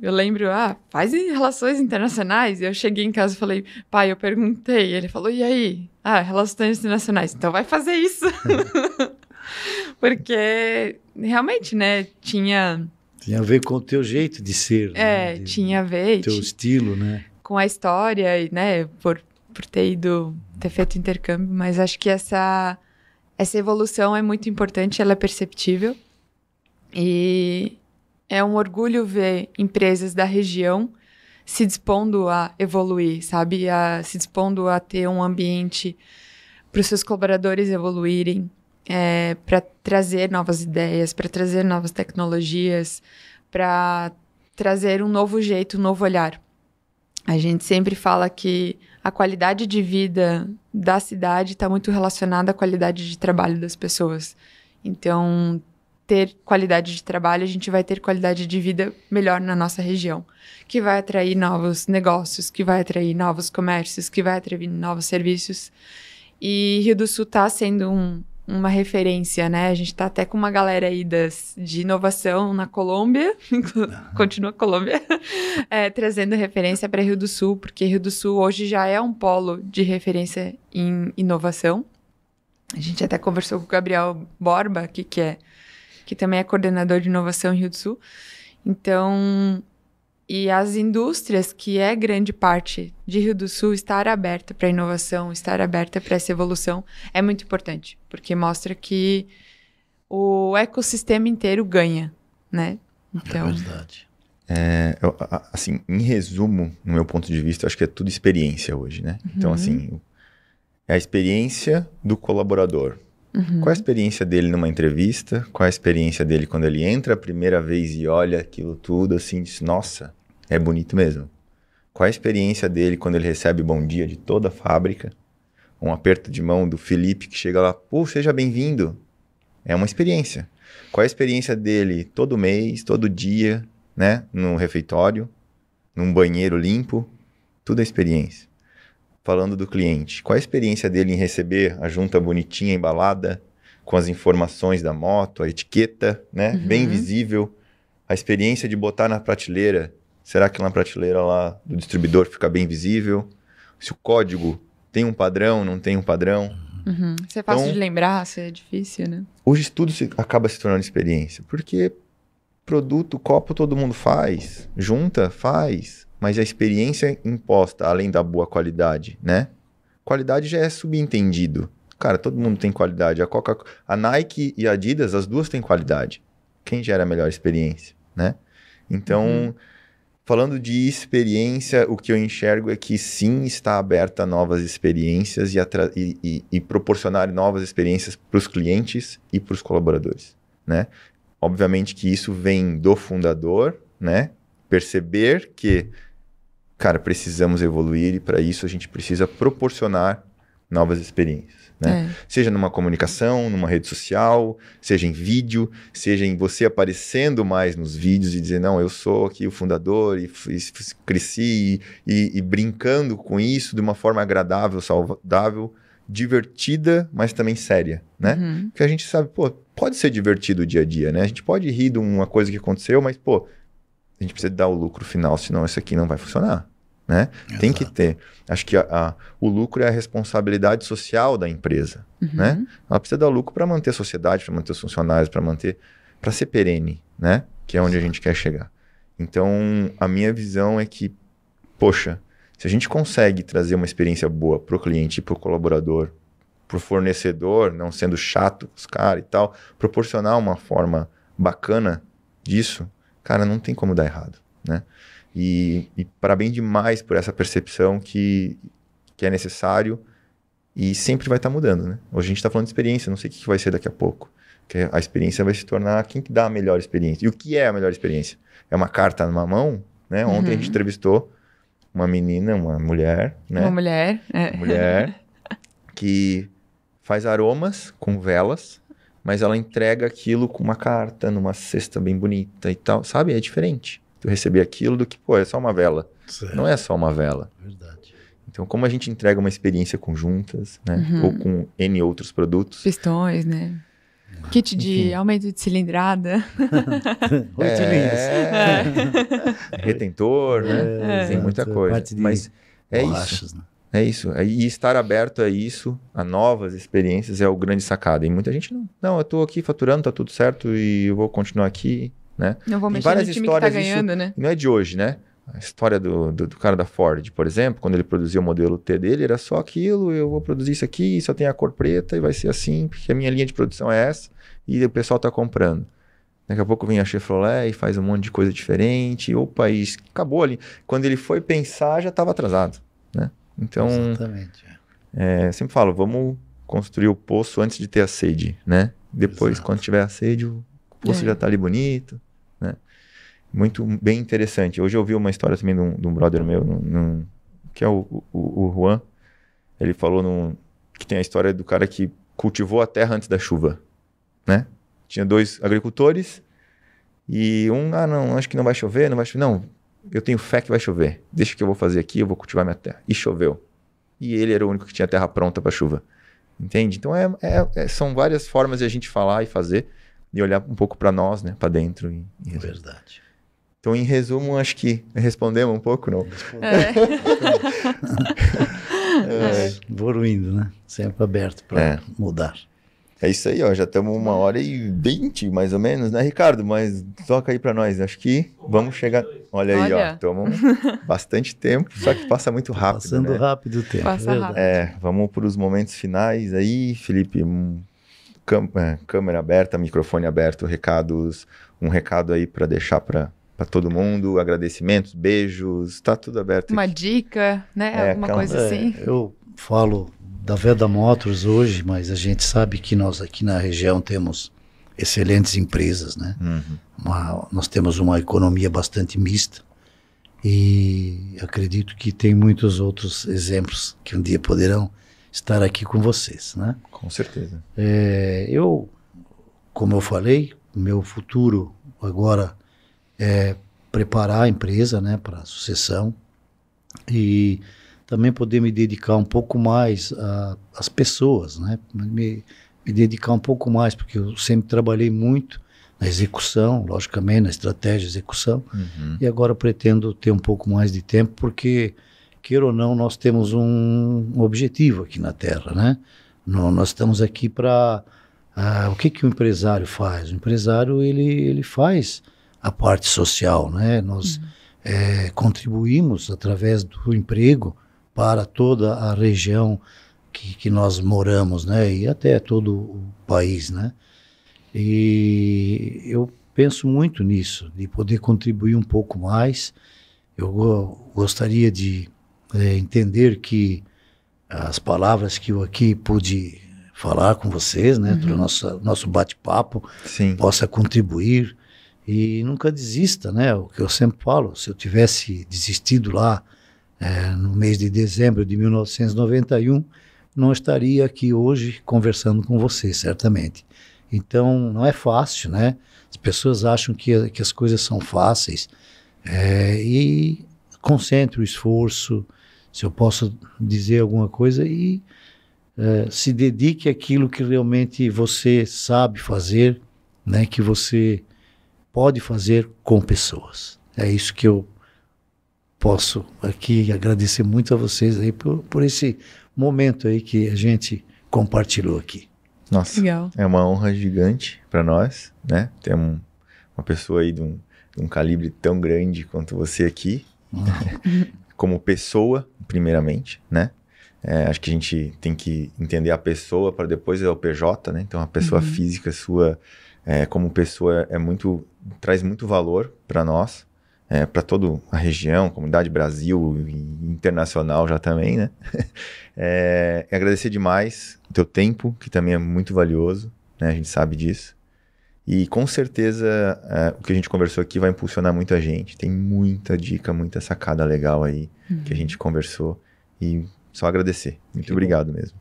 lembro, faz em relações internacionais. E eu cheguei em casa e falei, pai, eu perguntei. Ele falou, e aí? Relações internacionais. Então vai fazer isso. Porque realmente, né, tinha a ver com o teu jeito de ser. Tinha a ver. Teu estilo, né? Com a história, né, por ter feito intercâmbio. Mas acho que essa evolução é muito importante, ela é perceptível. E é um orgulho ver empresas da região se dispondo a evoluir, sabe? Se dispondo a ter um ambiente para os seus colaboradores evoluírem, para trazer novas ideias, para trazer novas tecnologias, para trazer um novo jeito, um novo olhar. A gente sempre fala que a qualidade de vida da cidade está muito relacionada à qualidade de trabalho das pessoas. Então, ter qualidade de trabalho, a gente vai ter qualidade de vida melhor na nossa região, que vai atrair novos negócios, que vai atrair novos comércios, que vai atrair novos serviços. E Rio do Sul está sendo uma referência, né? A gente está até com uma galera aí de inovação na Colômbia, continua a Colômbia, trazendo referência para Rio do Sul, porque Rio do Sul hoje já é um polo de referência em inovação. A gente até conversou com o Gabriel Borba, que também é coordenador de inovação em Rio do Sul. Então, e as indústrias, que é grande parte de Rio do Sul, estar aberta para inovação, estar aberta para essa evolução, é muito importante, porque mostra que o ecossistema inteiro ganha, né? Então, é verdade. Assim, em resumo, no meu ponto de vista, eu acho que é tudo experiência hoje, né? Uhum. Então, assim, é a experiência do colaborador. Uhum. Qual a experiência dele numa entrevista? Qual a experiência dele quando ele entra a primeira vez e olha aquilo tudo assim, diz, nossa, é bonito mesmo. Qual a experiência dele quando ele recebe bom dia de toda a fábrica? Um aperto de mão do Felipe que chega lá, pô, seja bem-vindo. É uma experiência. Qual a experiência dele todo mês, todo dia, né? No refeitório, num banheiro limpo? Tudo é experiência. Falando do cliente, qual a experiência dele em receber a junta bonitinha, embalada, com as informações da moto, a etiqueta, né? Uhum. Bem visível. A experiência de botar na prateleira. Será que na prateleira lá do distribuidor fica bem visível? Se o código tem um padrão, não tem um padrão. Uhum. Se é fácil de lembrar, se é difícil, né? Hoje tudo acaba se tornando experiência. Porque produto, copo todo mundo faz. Junta, faz. Mas a experiência imposta, além da boa qualidade, né? Qualidade já é subentendido. Cara, todo mundo tem qualidade. A Nike e a Adidas, as duas têm qualidade. Quem gera a melhor experiência, né? Então, falando de experiência, o que eu enxergo é que sim, está aberta a novas experiências e proporcionar novas experiências para os clientes e para os colaboradores, né? Obviamente que isso vem do fundador, né? Perceber que, cara, precisamos evoluir e para isso a gente precisa proporcionar novas experiências, né? Seja numa comunicação, numa rede social, seja em vídeo, seja em você aparecendo mais nos vídeos e dizer, não, eu sou aqui o fundador e cresci e brincando com isso de uma forma agradável, saudável, divertida, mas também séria, né? Porque a gente sabe, pô, pode ser divertido o dia a dia, né? A gente pode rir de uma coisa que aconteceu, mas, pô, a gente precisa dar o lucro final, senão isso aqui não vai funcionar, né? Tem que ter. Acho que o lucro é a responsabilidade social da empresa, né? Ela precisa dar o lucro para manter a sociedade, para manter os funcionários, para ser perene, né? Que é onde a gente quer chegar. Então, a minha visão é que, poxa, se a gente consegue trazer uma experiência boa para o cliente e para o colaborador, para o fornecedor, não sendo chato com os caras e tal, proporcionar uma forma bacana disso, cara, não tem como dar errado, né? E parabéns demais por essa percepção que é necessário e sempre vai estar mudando, né? Hoje a gente está falando de experiência, não sei o que vai ser daqui a pouco. Porque a experiência vai se tornar quem que dá a melhor experiência. E o que é a melhor experiência? É uma carta numa mão, né? Ontem a gente entrevistou uma menina, uma mulher, né? Uma mulher. Uma mulher que faz aromas com velas, mas ela entrega aquilo com uma carta, numa cesta bem bonita e tal. Sabe? É diferente tu receber aquilo do que, pô, é só uma vela. Certo. Não é só uma vela. Verdade. Então, como a gente entrega uma experiência com juntas, né? Ou com N outros produtos. Pistões, né? Kit de aumento de cilindrada. 8 linhas. Retentor, né? Tem muita coisa. Mas é borrachas, isso. Né? É isso. E estar aberto a isso, a novas experiências, é o grande sacada. E muita gente não, eu tô aqui faturando, tá tudo certo e eu vou continuar aqui, né? Não vou Tem mexer várias no time que tá histórias, ganhando, isso né? não é de hoje, né? A história do cara da Ford, por exemplo, quando ele produziu o modelo T dele, era só aquilo, eu vou produzir isso aqui, só tem a cor preta e vai ser assim, porque a minha linha de produção é essa e o pessoal tá comprando. Daqui a pouco vem a Chevrolet e faz um monte de coisa diferente. Opa, e acabou ali. Quando ele foi pensar, já estava atrasado, né? Então, exatamente. Sempre falo, vamos construir o poço antes de ter a sede, né? Depois, Exato. quando tiver a sede, o poço já tá ali bonito, né? Muito bem interessante. Hoje eu ouvi uma história também de um brother meu, que é o Juan. Ele falou que tem a história do cara que cultivou a terra antes da chuva, né? Tinha 2 agricultores e não, acho que não vai chover, não, eu tenho fé que vai chover. Deixa que eu vou fazer aqui, eu vou cultivar minha terra. E choveu. E ele era o único que tinha a terra pronta para chuva. Entende? Então são várias formas de a gente falar e fazer e olhar um pouco para nós, né? Para dentro. Verdade. Então, em resumo, acho que respondemos um pouco, não? Evoluindo, né? Sempre aberto para mudar. É isso aí, ó. Já estamos 1h20, mais ou menos, né, Ricardo? Mas toca aí para nós. Acho que vamos chegar... Olha aí, ó. Tomamos bastante tempo, só que passa muito rápido, Passando né? rápido o tempo. Passa rápido. Vamos para os momentos finais aí, Felipe. Câmera aberta, microfone aberto, um recado aí para deixar para todo mundo, agradecimentos, beijos, tá tudo aberto. Uma aqui. dica, né? Alguma coisa assim. Eu falo da Veda Motors hoje, mas a gente sabe que nós aqui na região temos excelentes empresas, né? Nós temos uma economia bastante mista e acredito que tem muitos outros exemplos que um dia poderão estar aqui com vocês, né? Com certeza. Como eu falei, o meu futuro agora é preparar a empresa, né, para a sucessão e também poder me dedicar um pouco mais às pessoas, né, me dedicar um pouco mais, porque eu sempre trabalhei muito na execução, logicamente, na estratégia de execução, e agora pretendo ter um pouco mais de tempo, porque, queira ou não, nós temos um objetivo aqui na Terra, né? Nós estamos aqui para... o que o empresário faz? O empresário, ele faz a parte social, né? Nós contribuímos através do emprego para toda a região que nós moramos, né? E até todo o país, né? E eu penso muito nisso, de poder contribuir um pouco mais. Eu gostaria de entender que as palavras que eu aqui pude falar com vocês, né? Do nosso bate-papo, possa contribuir. E nunca desista, né? O que eu sempre falo, se eu tivesse desistido lá no mês de dezembro de 1991, não estaria aqui hoje conversando com vocês, certamente. Então, não é fácil, né? As pessoas acham que as coisas são fáceis. E concentre o esforço, se eu posso dizer alguma coisa, e se dedique àquilo que realmente você sabe fazer, né? Que você pode fazer com pessoas. É isso que eu posso aqui agradecer muito a vocês aí por esse momento aí que a gente compartilhou aqui. Nossa, Legal. é uma honra gigante para nós, né? Ter uma pessoa aí de um calibre tão grande quanto você aqui, como pessoa, primeiramente, né? Acho que a gente tem que entender a pessoa para depois o PJ, né? Então, a pessoa física sua, como pessoa, traz muito valor para nós, para toda a região, comunidade Brasil e internacional já também, né? Agradecer demais o teu tempo, que também é muito valioso, né? A gente sabe disso. E com certeza o que a gente conversou aqui vai impulsionar muita gente. Tem muita dica, muita sacada legal aí que a gente conversou. E só agradecer. Muito obrigado mesmo.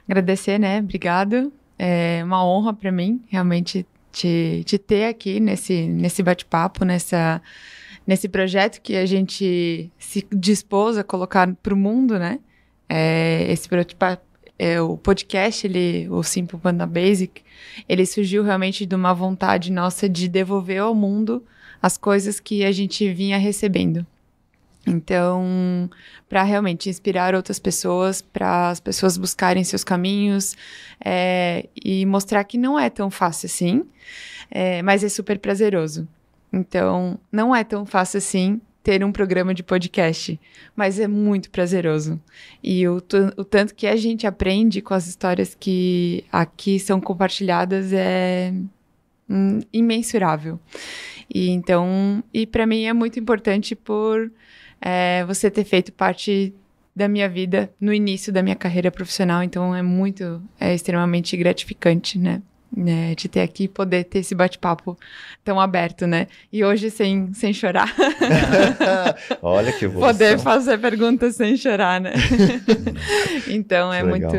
Agradecer, né? Obrigado. É uma honra para mim, realmente, te ter aqui nesse bate-papo, nesse projeto que a gente se dispôs a colocar para o mundo, né? O podcast, o Simple Panda Basic, ele surgiu realmente de uma vontade nossa de devolver ao mundo as coisas que a gente vinha recebendo. Então, para realmente inspirar outras pessoas, para as pessoas buscarem seus caminhos e mostrar que não é tão fácil assim, mas é super prazeroso. Então, não é tão fácil assim ter um programa de podcast, mas é muito prazeroso. E o tanto que a gente aprende com as histórias que aqui são compartilhadas é imensurável. E para mim é muito importante por você ter feito parte da minha vida no início da minha carreira profissional, então é extremamente gratificante, né? De ter aqui e poder ter esse bate-papo tão aberto, né? E hoje sem chorar. Olha que evolução. Poder fazer perguntas sem chorar, né? Então é muito...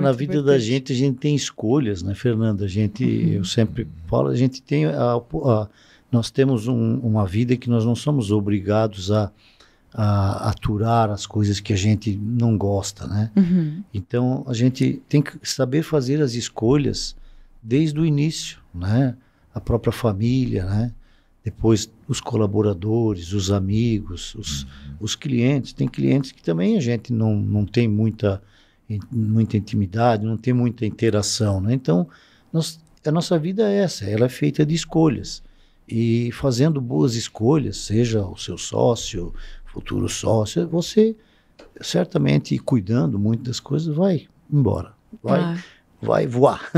na vida da gente, a gente tem escolhas, né, Fernanda? Eu sempre falo, a gente tem... nós temos uma vida que nós não somos obrigados a aturar as coisas que a gente não gosta, né? Então, a gente tem que saber fazer as escolhas desde o início, né? A própria família, né? Depois os colaboradores, os amigos, os clientes. Tem clientes que também a gente não tem muita intimidade, não tem muita interação, né? Então, a nossa vida é essa, ela é feita de escolhas. E fazendo boas escolhas, seja o seu sócio, futuro sócio, você certamente, cuidando muito das coisas, vai embora, vai voar.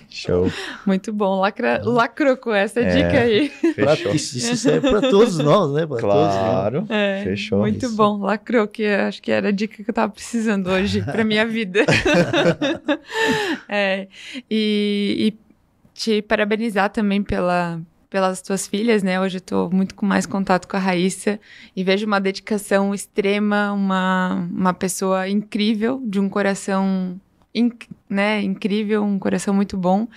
Show. Muito bom, lacrou com essa dica aí. Isso serve para todos nós, né? Claro, fechou. Muito isso. Bom, lacrou, que acho que era a dica que eu estava precisando hoje para minha vida. E te parabenizar também pelas tuas filhas, né? Hoje eu tô muito com mais contato com a Raíssa e vejo uma dedicação extrema, uma pessoa incrível, de um coração incrível, um coração muito bom,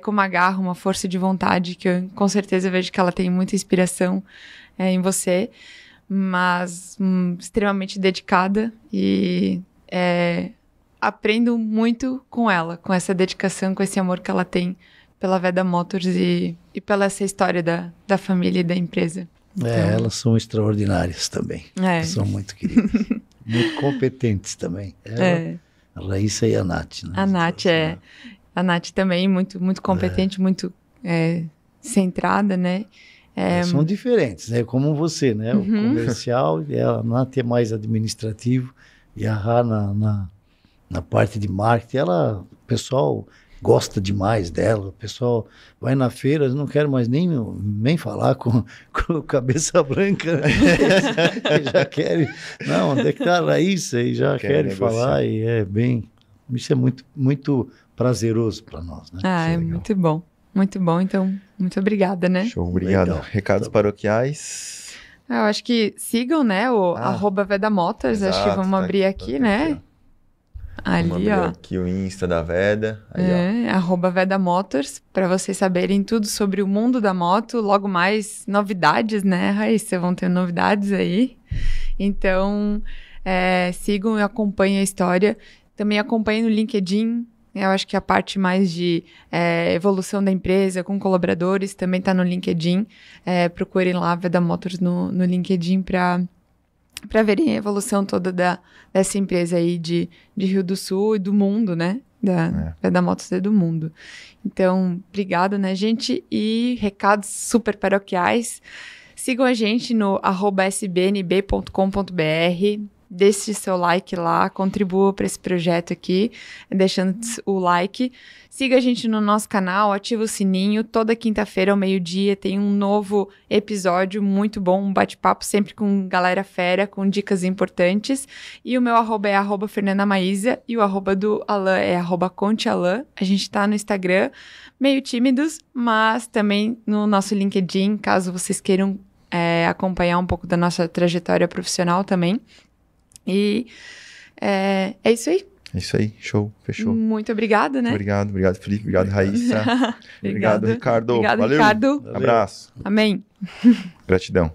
com uma garra, uma força de vontade, que eu com certeza vejo que ela tem muita inspiração em você, mas extremamente dedicada e aprendo muito com ela, com essa dedicação, com esse amor que ela tem pela Veda Motors e pela essa história da família e da empresa. Então, elas são extraordinárias também. São muito queridas. Muito competentes também. A Raíssa e a Nath. Né? A Nath também, muito, muito competente, muito centrada, né? São diferentes, né? Como você, né? O comercial, a Nath é mais administrativo e a Rá na parte de marketing. O pessoal gosta demais dela, o pessoal vai na feira, não quero mais nem falar com cabeça branca, já querem, onde é que está a Raíssa, e já querem falar, e isso é muito, muito prazeroso para nós, né? É muito bom, então, muito obrigada, né? Show, obrigado. Legal. Recados paroquiais? Eu acho que sigam, né, o @VedaMotors, acho que vamos abrir aqui, né? Ali, ó. Aqui o Insta da Veda. Aí, @VedaMotors, para vocês saberem tudo sobre o mundo da moto. Logo mais novidades, né, Raíssa? Vão ter novidades aí. Então, sigam e acompanhem a história. Também acompanhem no LinkedIn. Eu acho que a parte mais de evolução da empresa com colaboradores também está no LinkedIn. Procurem lá Veda Motors no LinkedIn para verem a evolução toda dessa empresa aí de Rio do Sul e do mundo, né? Da Veda Motors e do mundo. Então, obrigado, né, gente? E recados super paroquiais. Sigam a gente no @sbnb.com.br. Deixe seu like lá, contribua para esse projeto aqui, deixando o like. Siga a gente no nosso canal, ativa o sininho. Toda quinta-feira ao meio-dia tem um novo episódio muito bom, um bate-papo sempre com galera fera, com dicas importantes. E o meu @ é @fernandamaísa e o @ do Alan é @contealan. A gente tá no Instagram, meio tímidos, mas também no nosso LinkedIn, caso vocês queiram acompanhar um pouco da nossa trajetória profissional também. E é isso aí. É isso aí, show, fechou. Muito obrigada, né? Obrigado, Felipe, obrigado, Raíssa. Obrigado, Ricardo. Obrigado, valeu. Ricardo. Abraço. Amém. Gratidão.